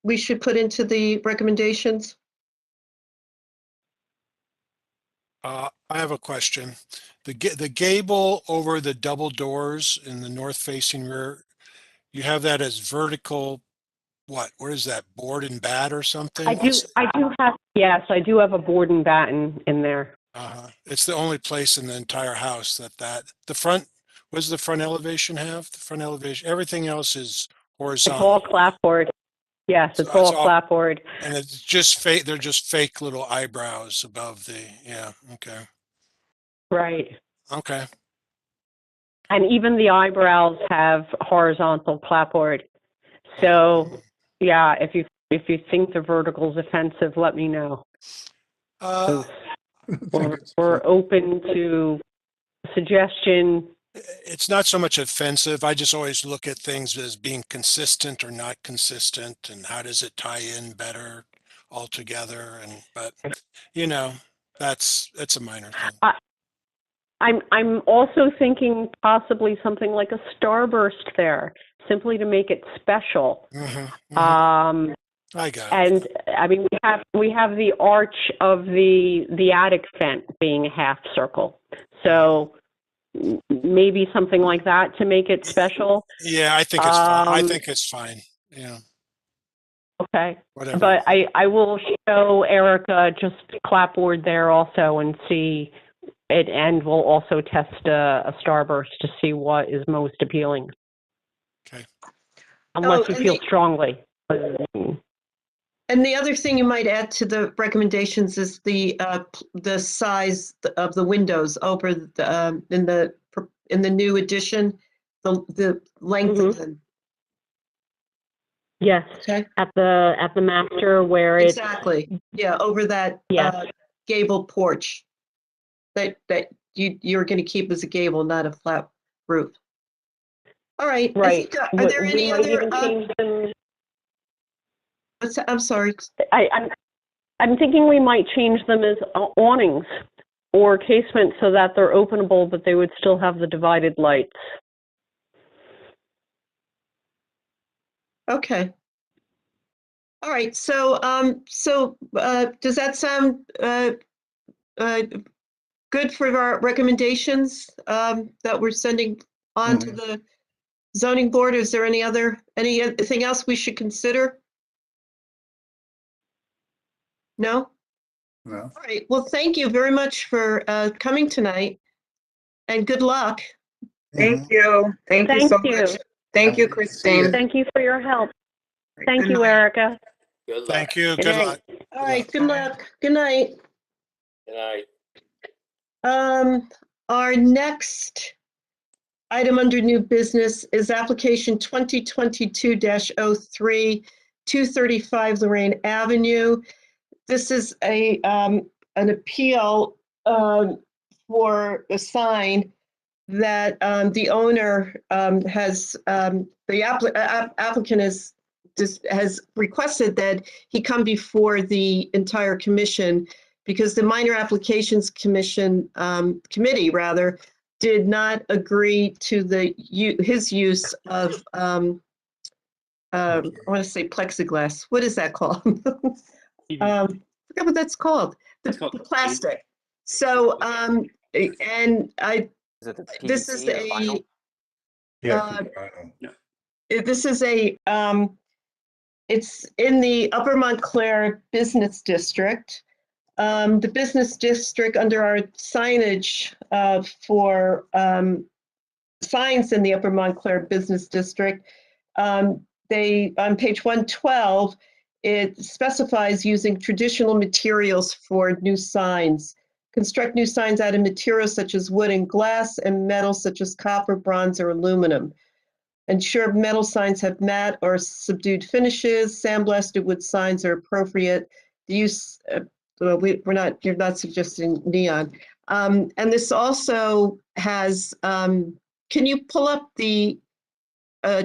we should put into the recommendations? I have a question. The gable over the double doors in the north facing rear, you have that as vertical, what is that, board and bat or something? I do have a board and batten in there. It's the only place in the entire house the front, what does the front elevation have? The front elevation, everything else is horizontal. It's all clapboard. Yes, it's all clapboard. And it's just fake, they're just fake little eyebrows above yeah, okay. Right. Okay. And even the eyebrows have horizontal clapboard. So, yeah, if you think the vertical is offensive, let me know. We're open to suggestion. It's not so much offensive. I just always look at things as being consistent or not consistent, and how does it tie in better altogether. But you know, that's a minor thing. I'm also thinking possibly something like a starburst there, simply to make it special. I got it. And I mean, we have the arch of the attic vent being a half circle, so maybe something like that to make it special. Yeah, I think it's fine. I think it's fine. Yeah. Okay. Whatever. But I will show Erica just clapboard there also and see it, and we'll also test a starburst to see what is most appealing. Okay. Unless you feel strongly. And the other thing you might add to the recommendations is the size of the windows over in the new addition, the length of them. Yes. Okay. At the master where exactly. Yeah, over that gable porch that you're going to keep as a gable, not a flat roof. All right. Right. Are there any other? I'm sorry. I'm thinking we might change them as awnings or casement so that they're openable, but they would still have the divided lights. Okay. All right. So, does that sound good for our recommendations that we're sending on to the zoning board? Is there anything else we should consider? No? No. All right. Well, thank you very much for coming tonight, and good luck. Thank you. Thank you so much. Thank you, Christine. Thank you for your help. Thank you, Erica. Good luck. Thank you. Good Good night. luck. All right. Good luck. Good night. Good night. Our next item under new business is application 2022-03, 235 Lorraine Avenue. This is an appeal for a sign that the owner the applicant has requested that he come before the entire commission because the Minor Applications Committee did not agree to his use of I want to say plexiglass. What is that called? I forget what that's called. The plastic. So, and this is a, this is a, it's in the Upper Montclair Business District. The business district under our signage for signs in the Upper Montclair Business District, they, on page 112, it specifies using traditional materials for new signs. Construct new signs out of materials such as wood and glass and metals such as copper, bronze, or aluminum. Ensure metal signs have matte or subdued finishes. Sandblasted wood signs are appropriate. The use, you're not suggesting neon. And this also has, can you pull up the,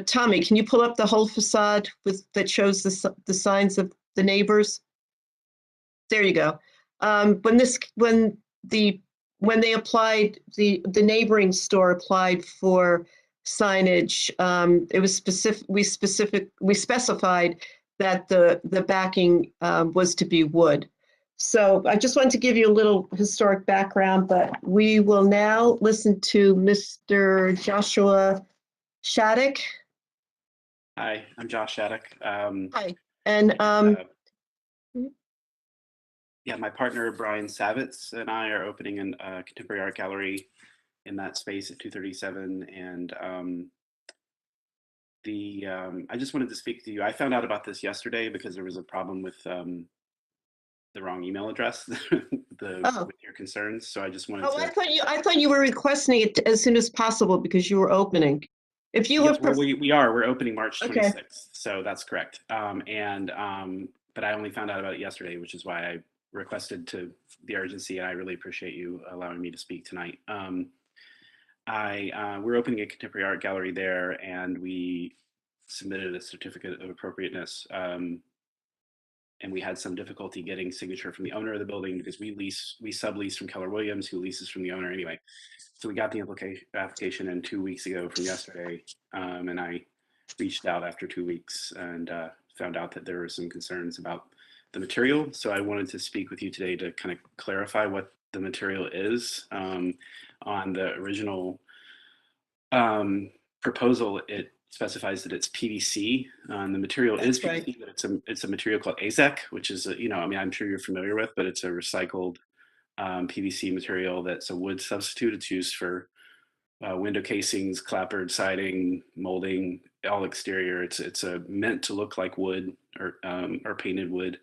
Tommy, can you pull up the whole facade that shows the signs of the neighbors? There you go. When they applied, the neighboring store applied for signage, it was we specified that the backing was to be wood. So I just wanted to give you a little historic background, but we will now listen to Mr. Joshua Shaddock. Hi, I'm Josh Shaddock. Hi. And yeah, my partner Brian Savitz and I are opening a contemporary art gallery in that space at 237. And I just wanted to speak to you. I found out about this yesterday because there was a problem with the wrong email address with your concerns. So I just wanted oh, to. I thought you were requesting it as soon as possible because you were opening. If you Yes, were, well, we're opening March 26th, okay. So that's correct. But I only found out about it yesterday, which is why I requested the urgency, and I really appreciate you allowing me to speak tonight. We're opening a contemporary art gallery there, and we submitted a certificate of appropriateness, and we had some difficulty getting signature from the owner of the building because we sublease from Keller Williams, who leases from the owner anyway. So we got the application in 2 weeks ago from yesterday, and I reached out after 2 weeks and found out that there were some concerns about the material. So I wanted to speak with you today to kind of clarify what the material is. On the original proposal, it specifies that it's PVC. The material is PVC, but it's a material called AZEK, which is I'm sure you're familiar with, but it's a recycled PVC material that's a wood substitute. It's used for window casings, clapboard siding, molding, all exterior. It's meant to look like wood or painted wood.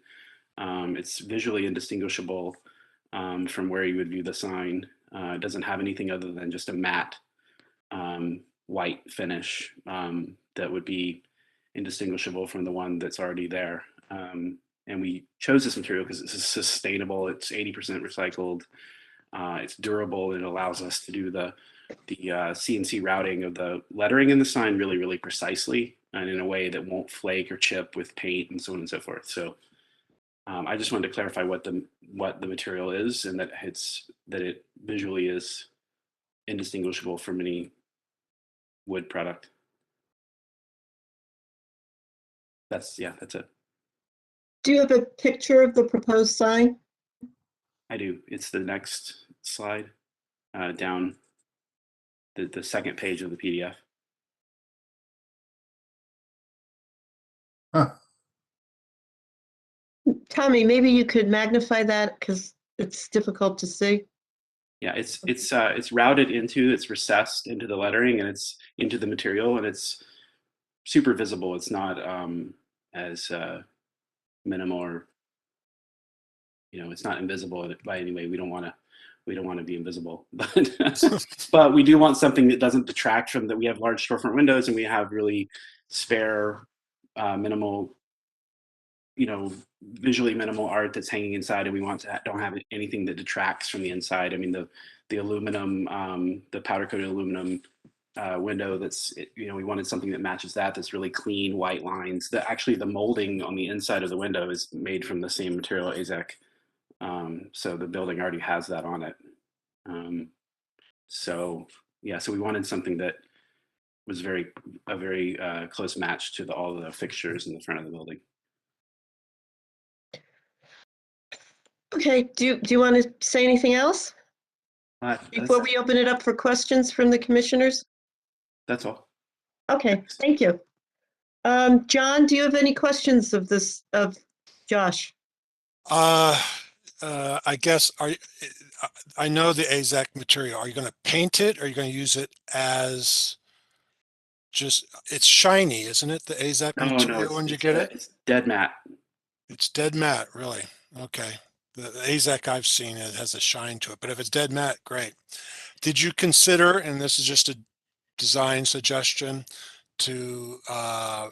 It's visually indistinguishable from where you would view the sign. It doesn't have anything other than just a matte white finish that would be indistinguishable from the one that's already there. And we chose this material because it's sustainable. It's 80% recycled. It's durable. And it allows us to do the CNC routing of the lettering in the sign really, really precisely and in a way that won't flake or chip with paint and so on and so forth. So I just wanted to clarify what the material is and that it visually is indistinguishable from any wood product. That's it. Do you have a picture of the proposed sign? I do. It's the next slide down the second page of the PDF. Huh. Tommy, maybe you could magnify that because it's difficult to see. Yeah, it's routed into, it's recessed into the lettering and it's into the material and it's super visible. It's not as minimal or it's not invisible by any way. We don't want to be invisible, but we do want something that doesn't detract from that. We have large storefront windows and we have really spare, minimal, visually minimal art that's hanging inside, and we don't have anything that detracts from the inside. I mean, the aluminum, the powder coated aluminum window we wanted something that matches that's really clean white lines. Actually the molding on the inside of the window is made from the same material, AZEK. So the building already has that on it. So we wanted something that was a very close match to all the fixtures in the front of the building. Okay, do you want to say anything else before we open it up for questions from the commissioners? That's all. Okay, thank you. John, do you have any questions of Josh? I guess I know the AZEK material. Are you going to paint it? Or are you going to use it as it's shiny, isn't it? The AZEK material when you get it? It's dead matte. It's dead matte, really? Okay. The AZEK I've seen, it has a shine to it, but if it's dead matte, great. Did you consider, and this is just a design suggestion, to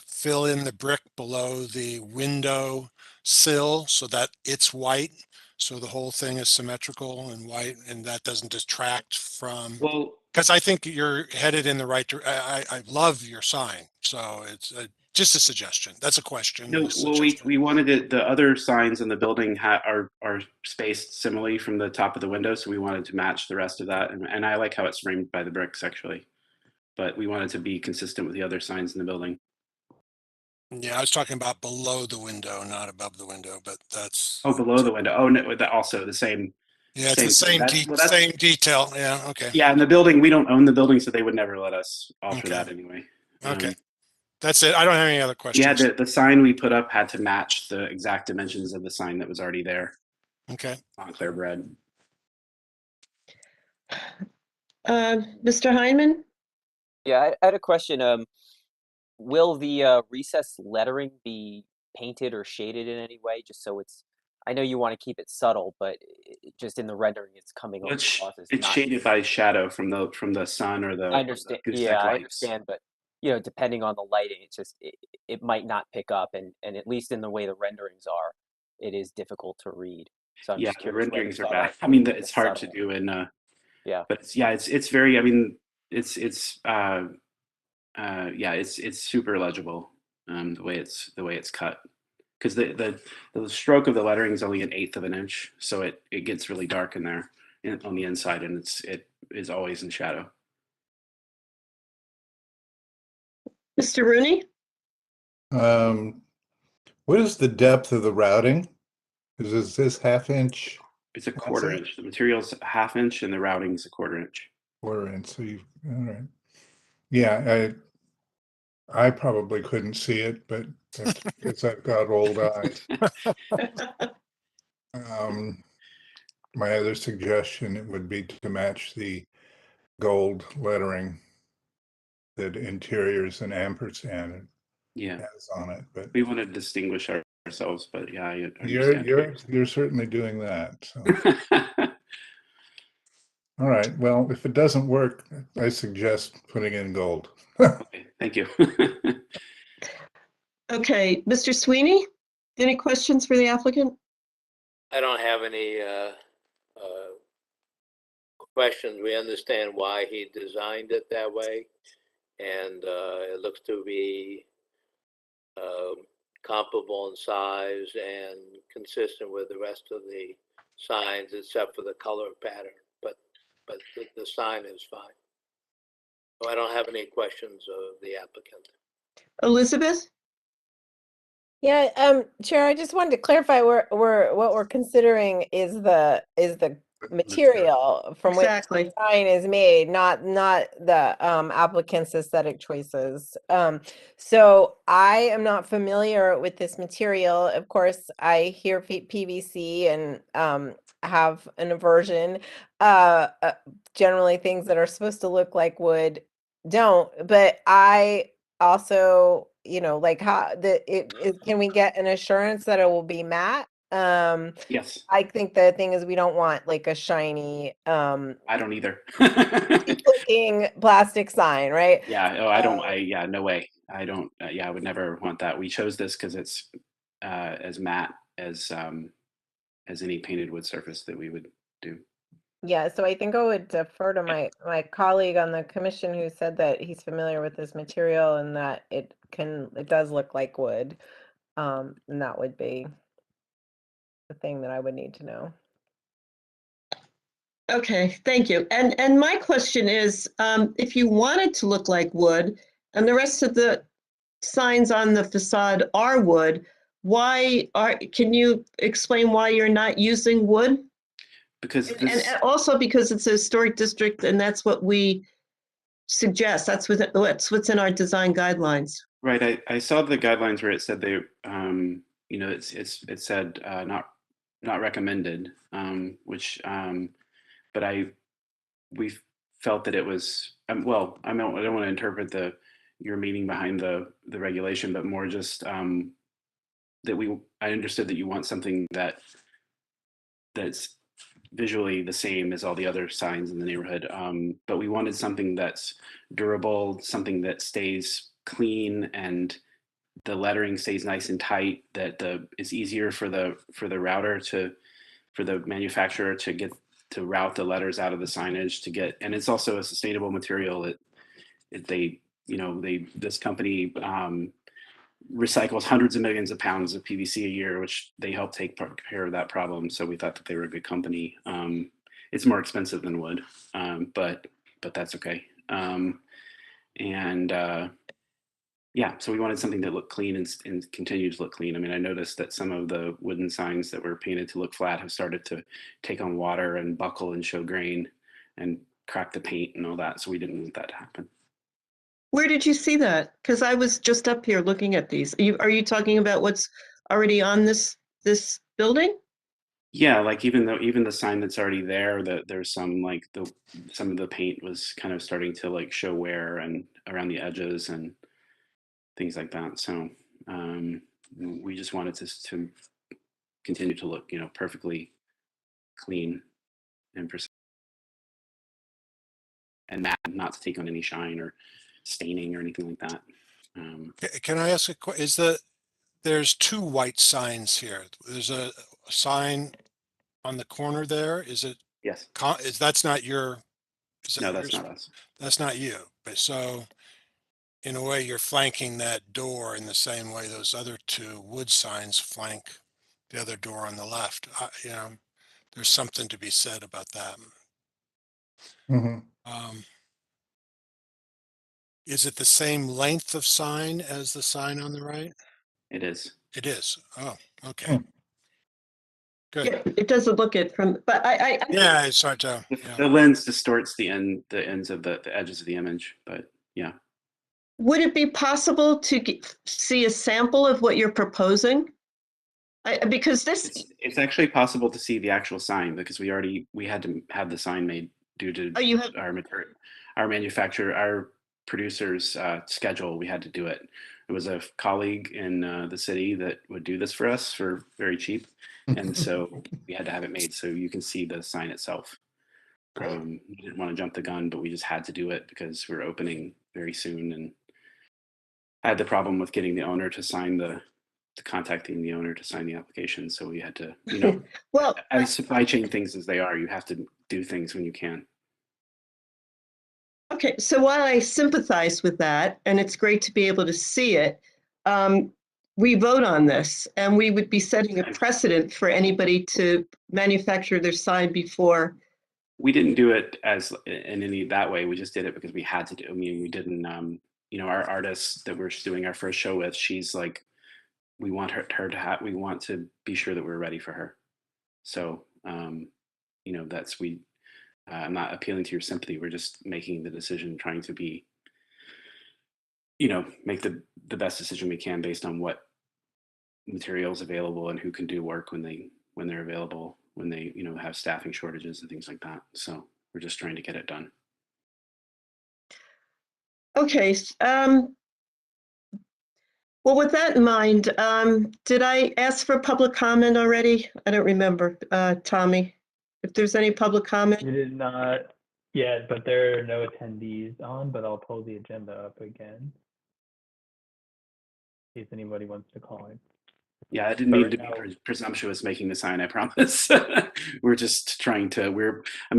fill in the brick below the window sill so that it's white. So the whole thing is symmetrical and white, and that doesn't distract from, Well, because I think you're headed in the right I love your sign. So it's just a suggestion. That's a question. no, and a well, suggestion. we wanted it, the other signs in the building are spaced similarly from the top of the window, so we wanted to match the rest of that. And I like how it's framed by the bricks actually, but we wanted to be consistent with the other signs in the building. Yeah, I was talking about below the window, not above the window, but that's. Oh, below the window. Oh, no, that also the same. Yeah, it's the thing. same detail. Yeah, okay. Yeah, and the building, we don't own the building, so they would never let us alter Okay. that anyway. Okay. That's it. I don't have any other questions. Yeah, the sign we put up had to match the exact dimensions of the sign that was already there. Okay. Montclair bread. Mr. Heineman? Yeah, I had a question. Will the recessed lettering be painted or shaded in any way, just so it's? I know you want to keep it subtle, but just in the rendering, it's coming Well, across as it's not. shaded by shadow from the sun or the. I understand. Yeah, I understand, but depending on the lighting, it's just it might not pick up, and at least in the way the renderings are, it is difficult to read. So I'm just the curious. renderings are bad. I mean, it's hard to do in. Yeah. But it's very. I mean, it's super legible. The way it's cut, because the stroke of the lettering is only 1/8 of an inch, so it gets really dark in there on the inside, and it is always in shadow. Mr. Rooney? What is the depth of the routing? Is this 1/2 inch? It's a 1/4 inch. The material's 1/2 inch, and the routing is a 1/4 inch. 1/4 inch. So you, all right. Yeah, I probably couldn't see it, but that's because I've got old eyes. My other suggestion, it would be to match the gold lettering that interiors and ampersand has on it. But we want to distinguish ourselves. But yeah, I understand. You're certainly doing that. So. All right. Well, if it doesn't work, I suggest putting in gold. Okay. Thank you. Okay, Mr. Sweeney, any questions for the applicant? I don't have any questions. We understand why he designed it that way, and it looks to be comparable in size and consistent with the rest of the signs, except for the color pattern. But the sign is fine. So I don't have any questions of the applicant. Elizabeth? Yeah, Chair, I just wanted to clarify what we're considering is the material from which the sign is made, not the applicant's aesthetic choices. So I am not familiar with this material. Of course, I hear PVC and have an aversion. Generally, things that are supposed to look like wood don't. But I also, like can we get an assurance that it will be matte? Yes. I think the thing is we don't want like a shiny I don't either. looking plastic sign, right? Yeah. Oh, I don't. No way. I don't. I would never want that. We chose this because it's as matte as any painted wood surface that we would do. Yeah, so I think I would defer to my colleague on the commission who said that he's familiar with this material and that it does look like wood. And that would be the thing that I would need to know. Okay, thank you. And my question is, if you want it to look like wood and the rest of the signs on the facade are wood, can you explain why you're not using wood? Because and also because it's a historic district and that's what we suggest. That's what's in our design guidelines. Right. I saw the guidelines where it said they, it said not recommended, which, but we felt that it was, well, I don't want to interpret your meaning behind the regulation, but more just that I understood that you want something that's visually the same as all the other signs in the neighborhood, but we wanted something that's durable, something that stays clean and the lettering stays nice and tight, that it's easier for the router for the manufacturer to route the letters out of the signage to get, and it's also a sustainable material. This company recycles hundreds of millions of pounds of PVC a year, which they help take care of that problem. So we thought that they were a good company. It's more expensive than wood, but that's okay. Yeah, so we wanted something that looked clean and continue to look clean. I mean, I noticed that some of the wooden signs that were painted to look flat have started to take on water and buckle and show grain and crack the paint and all that. So we didn't want that to happen. Where did you see that? Because I was just up here looking at these. Are you talking about what's already on this building? Yeah, like even the sign that's already there, that there's some some of the paint was kind of starting to like show wear and around the edges and things like that. So we just wanted to continue to look, perfectly clean and precise, and not to take on any shine or staining or anything like that. Can I ask a question? There's two white signs here. There's a sign on the corner there. Is it? Yes. That's not your? No, that's not us. That's not you. But so, in a way, you're flanking that door in the same way those other two wood signs flank the other door on the left. There's something to be said about that. Is it the same length of sign as the sign on the right? It is. It is. Oh, okay. Good. Yeah, it doesn't look it from, but Yeah, it's hard to. The lens distorts the ends of the edges of the image, but yeah. Would it be possible to see a sample of what you're proposing? Because it's actually possible to see the actual sign because we had to have the sign made due to our manufacturer, our producer's schedule. We had to do it. It was a colleague in the city that would do this for us for very cheap, and so we had to have it made so you can see the sign itself. We didn't want to jump the gun, but we just had to do it because we're opening very soon, and I had the problem with getting the owner to sign contacting the owner to sign the application. So we had to, well, as supply chain things as they are, you have to do things when you can. Okay, so while I sympathize with that, and it's great to be able to see it, we vote on this, and we would be setting a precedent for anybody to manufacture their sign before. We didn't do it in any that way. We just did it because we had to do. I mean, we didn't. Our artist that we're doing our first show with, she's like, we want her to have. We want to be sure that we're ready for her. So, that's we. I'm not appealing to your sympathy. We're just making the decision, trying to be, make the best decision we can based on what materials available and who can do work when they're available, when they, have staffing shortages and things like that. So we're just trying to get it done. Okay. Well, with that in mind, did I ask for public comment already? I don't remember, Tommy. If there's any public comment. We did not yet, but there are no attendees on, but I'll pull the agenda up again. In case anybody wants to call in. Yeah, I didn't mean to be presumptuous making the sign, I promise. We're just trying to,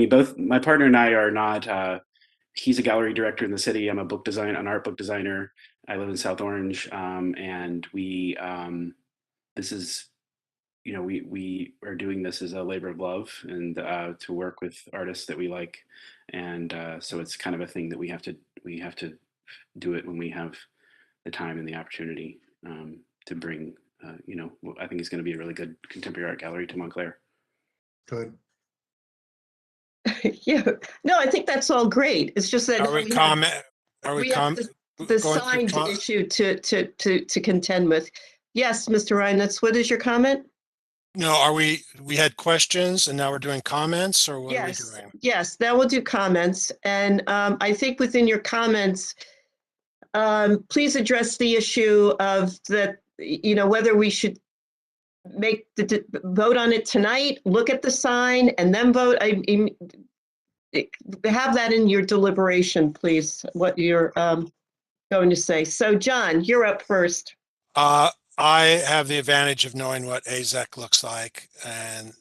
both my partner and I are not, he's a gallery director in the city. I'm an art book designer. I live in South Orange. And we are doing this as a labor of love and to work with artists that we like. And so it's kind of a thing that we have to do it when we have the time and the opportunity to bring, I think it's going to be a really good contemporary art gallery to Montclair. Good. Yeah, no, I think that's all great. It's just that we have the signed issue to contend with. Yes, Mr. Reinitz, what is your comment? No, we had questions and now we're doing comments, or what are we doing? Yes, now we'll do comments. And I think within your comments, please address the issue of whether we should make the vote on it tonight, look at the sign, and then vote. Have that in your deliberation, please. What your going to say. So John, you're up first. I have the advantage of knowing what AZEC looks like, and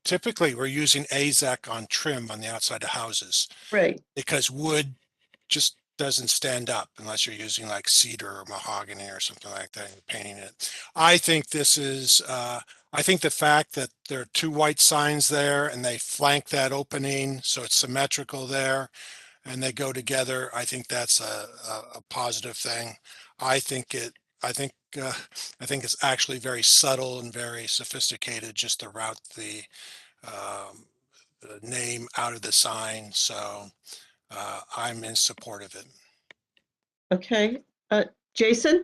typically we're using AZEC on trim on the outside of houses Right. because wood just doesn't stand up unless you're using like cedar or mahogany or something like that and painting it. I think this is, I think the fact that there are two white signs there and they flank that opening so it's symmetrical there and they go together, I think that's a positive thing. I think I think it's actually very subtle and very sophisticated just to route the name out of the sign. So I'm in support of it. Okay. Jason?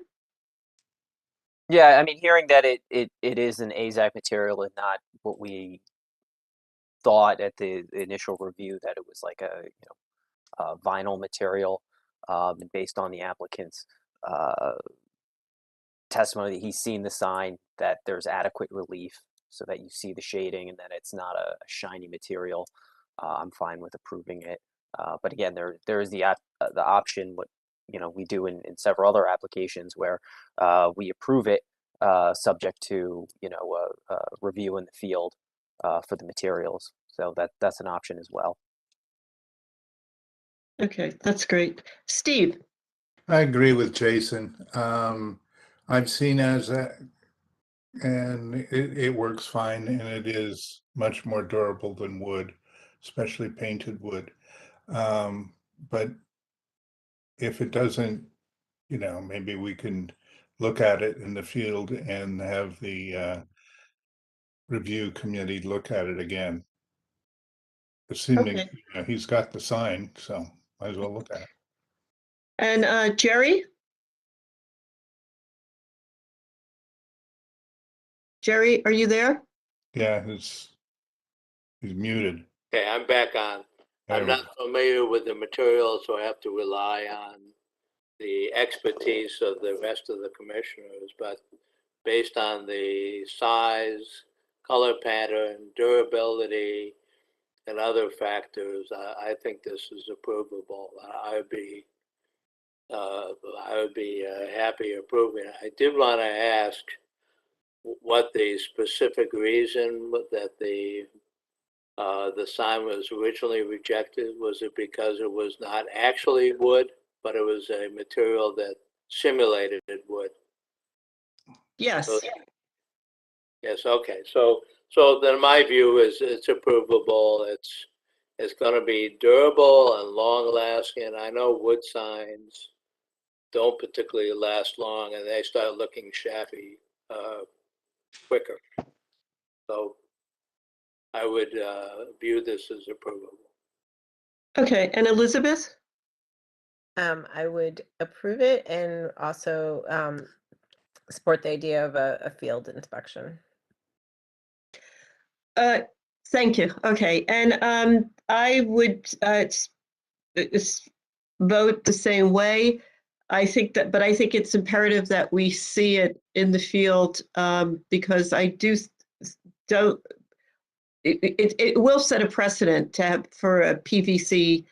Yeah, I mean, hearing that it is an AZAC material and not what we thought at the initial review, that it was like a vinyl material, and based on the applicant's testimony that he's seen the sign, that there's adequate relief so that you see the shading and that it's not a shiny material. I'm fine with approving it. But again, there is the option, what we do in several other applications, where we approve it subject to review in the field for the materials. So that's an option as well. Okay, that's great. Steve? I agree with Jason. I've seen AZEC and it works fine, and it is much more durable than wood, especially painted wood. But if it doesn't, maybe we can look at it in the field and have the review committee look at it again. Assuming Okay. he's got the sign, so might as well look at it. And Jerry? Jerry, are you there? Yeah, he's muted. Okay, I'm back on. There I'm we not familiar with the material, so I have to rely on the expertise of the rest of the commissioners, but based on the size, color pattern, durability, and other factors, I think this is approvable. I would be happy approving it. I did want to ask what the specific reason that the sign was originally rejected. Was it because it was not actually wood, but it was a material that simulated wood? Yes. So, yes. Okay. So then my view is it's approvable. It's going to be durable and long lasting. I know wood signs don't particularly last long, and they start looking shabby quicker. So I would view this as approvable. Okay, and Elizabeth? I would approve it and also support the idea of a field inspection. Thank you. Okay, and I would vote the same way. I think it's imperative that we see it in the field because I don't. It will set a precedent to have for a PVC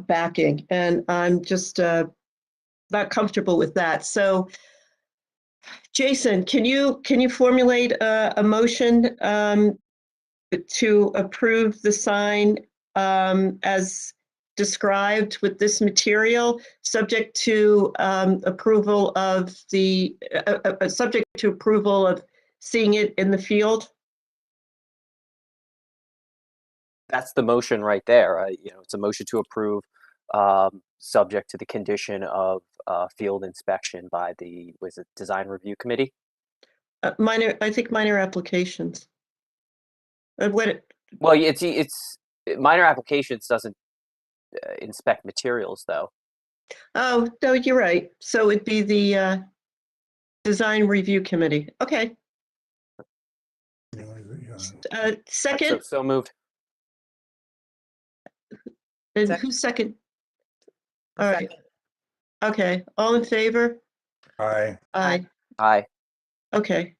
backing, and I'm just not comfortable with that. So, Jason, can you formulate a motion to approve the sign as described with this material, subject to approval of seeing it in the field? That's the motion right there. It's a motion to approve, subject to the condition of field inspection by the design review committee. I think minor applications. Well, it's minor applications doesn't inspect materials, though. Oh, no, you're right. So it'd be the design review committee. Okay. Second. So moved. And who's second? All right. Second. Okay. All in favor? Aye. Aye. Aye. Okay.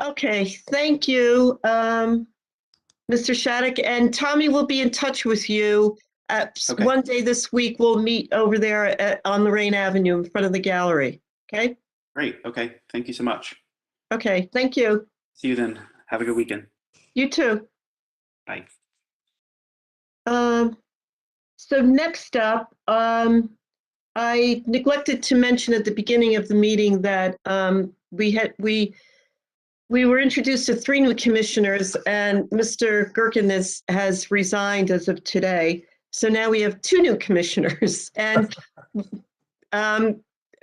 Okay. Thank you, Mr. Shaddock. And Tommy will be in touch with you Okay. one day this week, we'll meet over there on Lorraine Avenue in front of the gallery. Okay? Great. Okay. Thank you so much. Okay, thank you. See you then. Have a good weekend. You too. Bye. So next up, I neglected to mention at the beginning of the meeting that we were introduced to 3 new commissioners, and Mr. Gherkin has resigned as of today. So now we have 2 new commissioners, and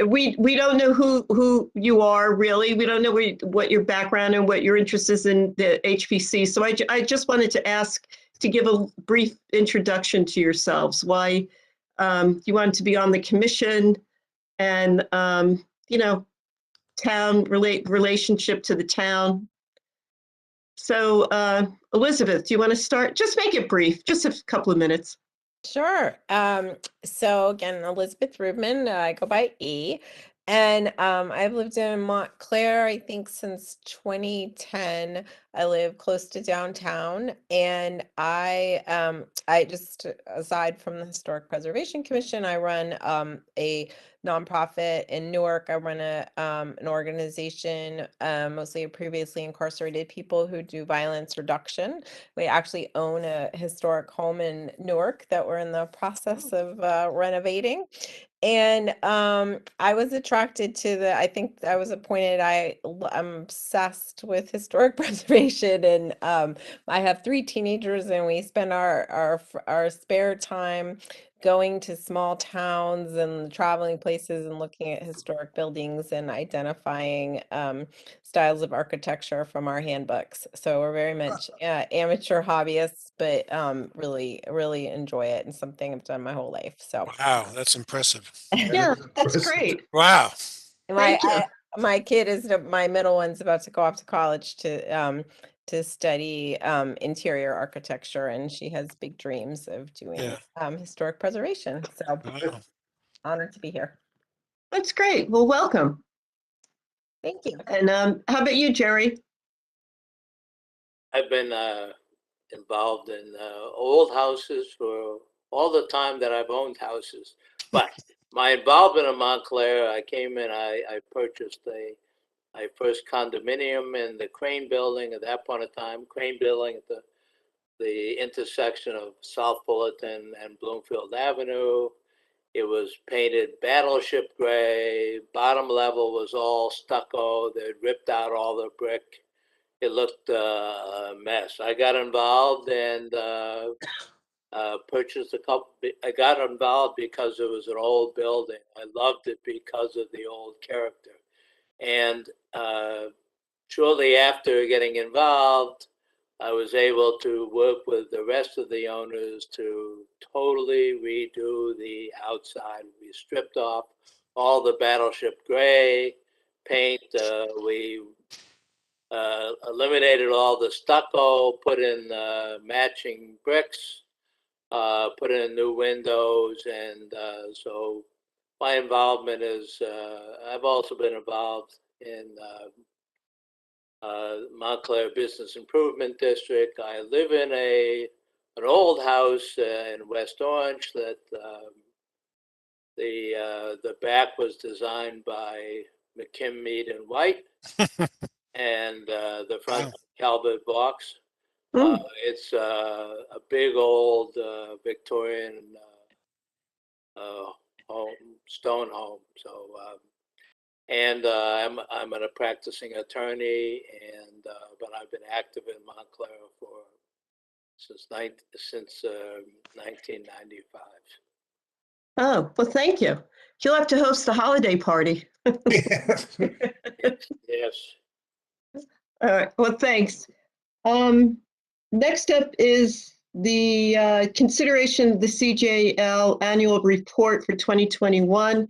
we don't know who you are really. We don't know what your background and what your interest is in the HPC. So I just wanted to ask to give a brief introduction to yourselves. Why you wanted to be on the commission, and town relationship to the town. So Elizabeth, do you want to start? Just make it brief, just a couple of minutes. Sure. So again, Elizabeth Rubman, I go by E. And I've lived in Montclair, I think, since 2010. I live close to downtown, and I just, aside from the Historic Preservation Commission, I run a nonprofit in Newark. I run an organization, mostly of previously incarcerated people who do violence reduction. We actually own a historic home in Newark that we're in the process of renovating. And I was attracted to I think I was appointed, I'm obsessed with historic preservation, and I have 3 teenagers, and we spend our spare time going to small towns and traveling places and looking at historic buildings and identifying styles of architecture from our handbooks. So we're very much amateur hobbyists, but really, really enjoy it, and something I've done my whole life. So Wow, that's impressive. Yeah, that's great. Wow. my Thank you. my kid is my middle one's about to go off to college to study interior architecture, and she has big dreams of doing historic preservation. So Wow. honored to be here. That's great. Well, welcome. Thank you. And how about you, Jerry? I've been involved in old houses for all the time that I've owned houses. But my involvement in Montclair, I came in, I purchased my first condominium in the Crane Building at that point of time. Crane Building at the intersection of South Fullerton and Bloomfield Avenue. It was painted battleship gray. Bottom level was all stucco. They'd ripped out all the brick. It looked a mess. I got involved and purchased a couple. I got involved because it was an old building. I loved it because of the old character. And shortly after getting involved, I was able to work with the rest of the owners to totally redo the outside. We stripped off all the battleship gray paint. We eliminated all the stucco, put in matching bricks, put in new windows, and so my involvement is, I've also been involved in Montclair Business Improvement District. I live in an old house in West Orange that the back was designed by McKim, Mead and White, and the front Calvert box. It's a big old Victorian home, stone home. So, and I'm a practicing attorney, and but I've been active in Montclair since 1995. Oh, well, thank you. You'll have to host the holiday party. Yes. All right. Well, thanks. Next up is the consideration of the CJL annual report for 2021.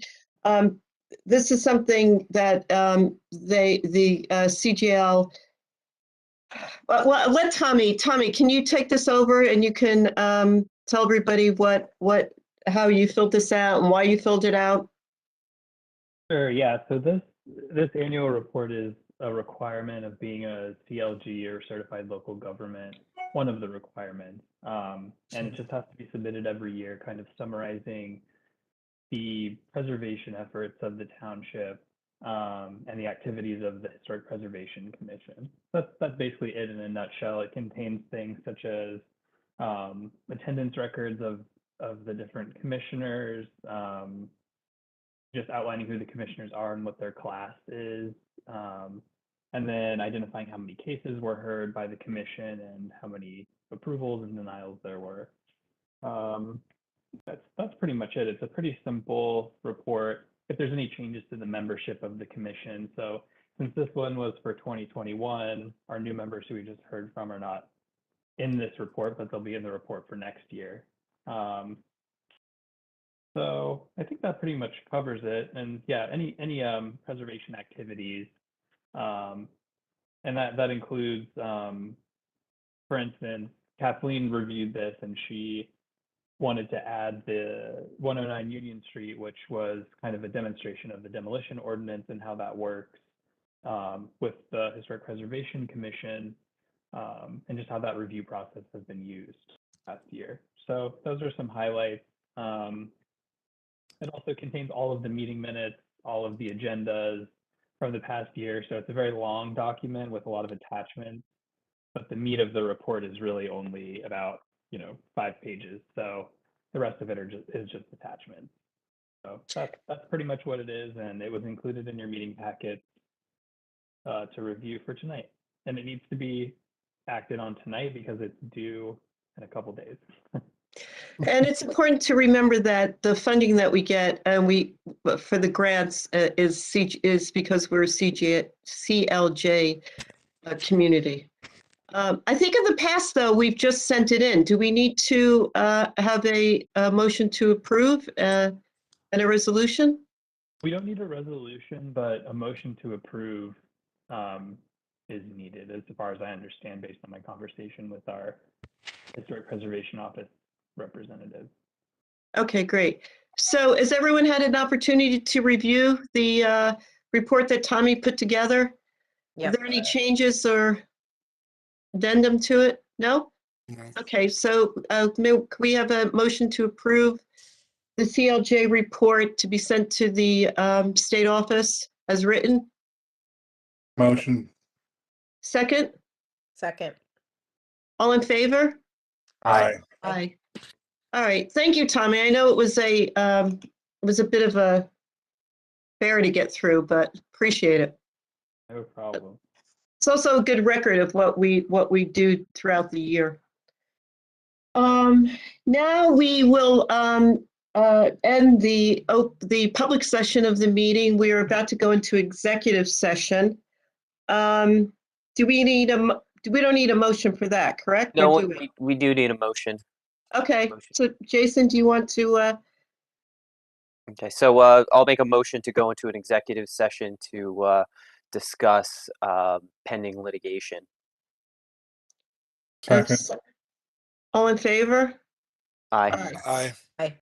This is something that the CJL. Well, let Tommy, can you take this over, and you can tell everybody how you filled this out and why you filled it out? Sure, yeah. So this annual report is a requirement of being a CLG or certified local government one of the requirements. And it just has to be submitted every year, kind of summarizing the preservation efforts of the township and the activities of the Historic Preservation Commission. That's basically it in a nutshell. It contains things such as attendance records of the different commissioners, just outlining who the commissioners are and what their class is, and then identifying how many cases were heard by the commission and how many approvals and denials there were. That's pretty much it. It's a pretty simple report. If there's any changes to the membership of the commission, so since this one was for 2021, our new members who we just heard from are not in this report, but they'll be in the report for next year. So I think that pretty much covers it. And yeah, any preservation activities, and that includes, for instance, Kathleen reviewed this and she wanted to add the 109 Union Street, which was kind of a demonstration of the demolition ordinance and how that works with the Historic Preservation Commission, and just how that review process has been used last year. So those are some highlights. It also contains all of the meeting minutes, all of the agendas from the past year. So it's a very long document with a lot of attachments, but the meat of the report is really only about 5 pages. So the rest of it is just attachments. So that's pretty much what it is, and it was included in your meeting packet to review for tonight. And it needs to be acted on tonight because it's due in a couple days. And it's important to remember that the funding that we get and for the grants is because we're a CLJ community. I think in the past, though, we've just sent it in. Do we need to have a motion to approve and a resolution? We don't need a resolution, but a motion to approve is needed, as far as I understand, based on my conversation with our Historic Preservation Office representative. Okay, great. So has everyone had an opportunity to review the report that Tommy put together? Yep. Are there any changes or addendum to it? No? No. Okay, so can we have a motion to approve the CLJ report to be sent to the state office as written? Motion. Second? Second. All in favor? Aye. Aye. All right, thank you, Tommy. I know it was a bit of a bear to get through, but appreciate it. No problem. It's also a good record of what we do throughout the year. Now we will end the public session of the meeting. We are about to go into executive session. We don't need a motion for that, correct? No, Or do we? we do need a motion. Okay, Motion. so Jason, do you want to? Okay, so I'll make a motion to go into an executive session to discuss pending litigation. Second. All in favor? Aye. Aye. Aye.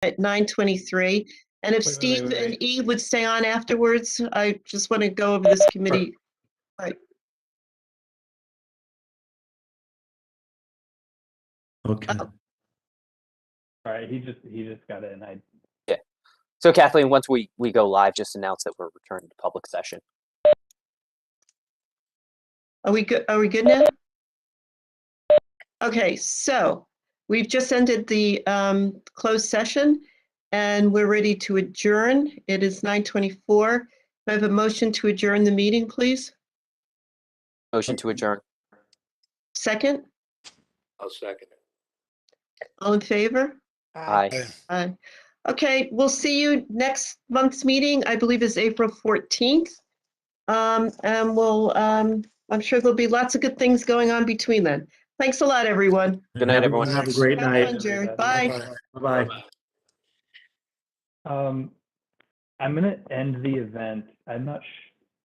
at 9:23. And if Wait, Steve wait. and E would stay on afterwards, I just want to go over this committee. Right. Okay. Oh. All right, he just got in. So Kathleen, once we go live, just announce that we're returning to public session. Are we good? Are we good now? Okay, so we've just ended the closed session and we're ready to adjourn. It is 9:24. I have a motion to adjourn the meeting, please. Motion to adjourn. Second, I'll second it. all in favor? Aye. Aye. Okay, we'll see you next month's meeting, I believe is April 14th. And we'll, I'm sure there'll be lots of good things going on between then. Thanks a lot, everyone. Good night, everyone. Have a great Have night. fun, Jerry. Bye. Bye. Bye-bye. I'm gonna end the event. I'm not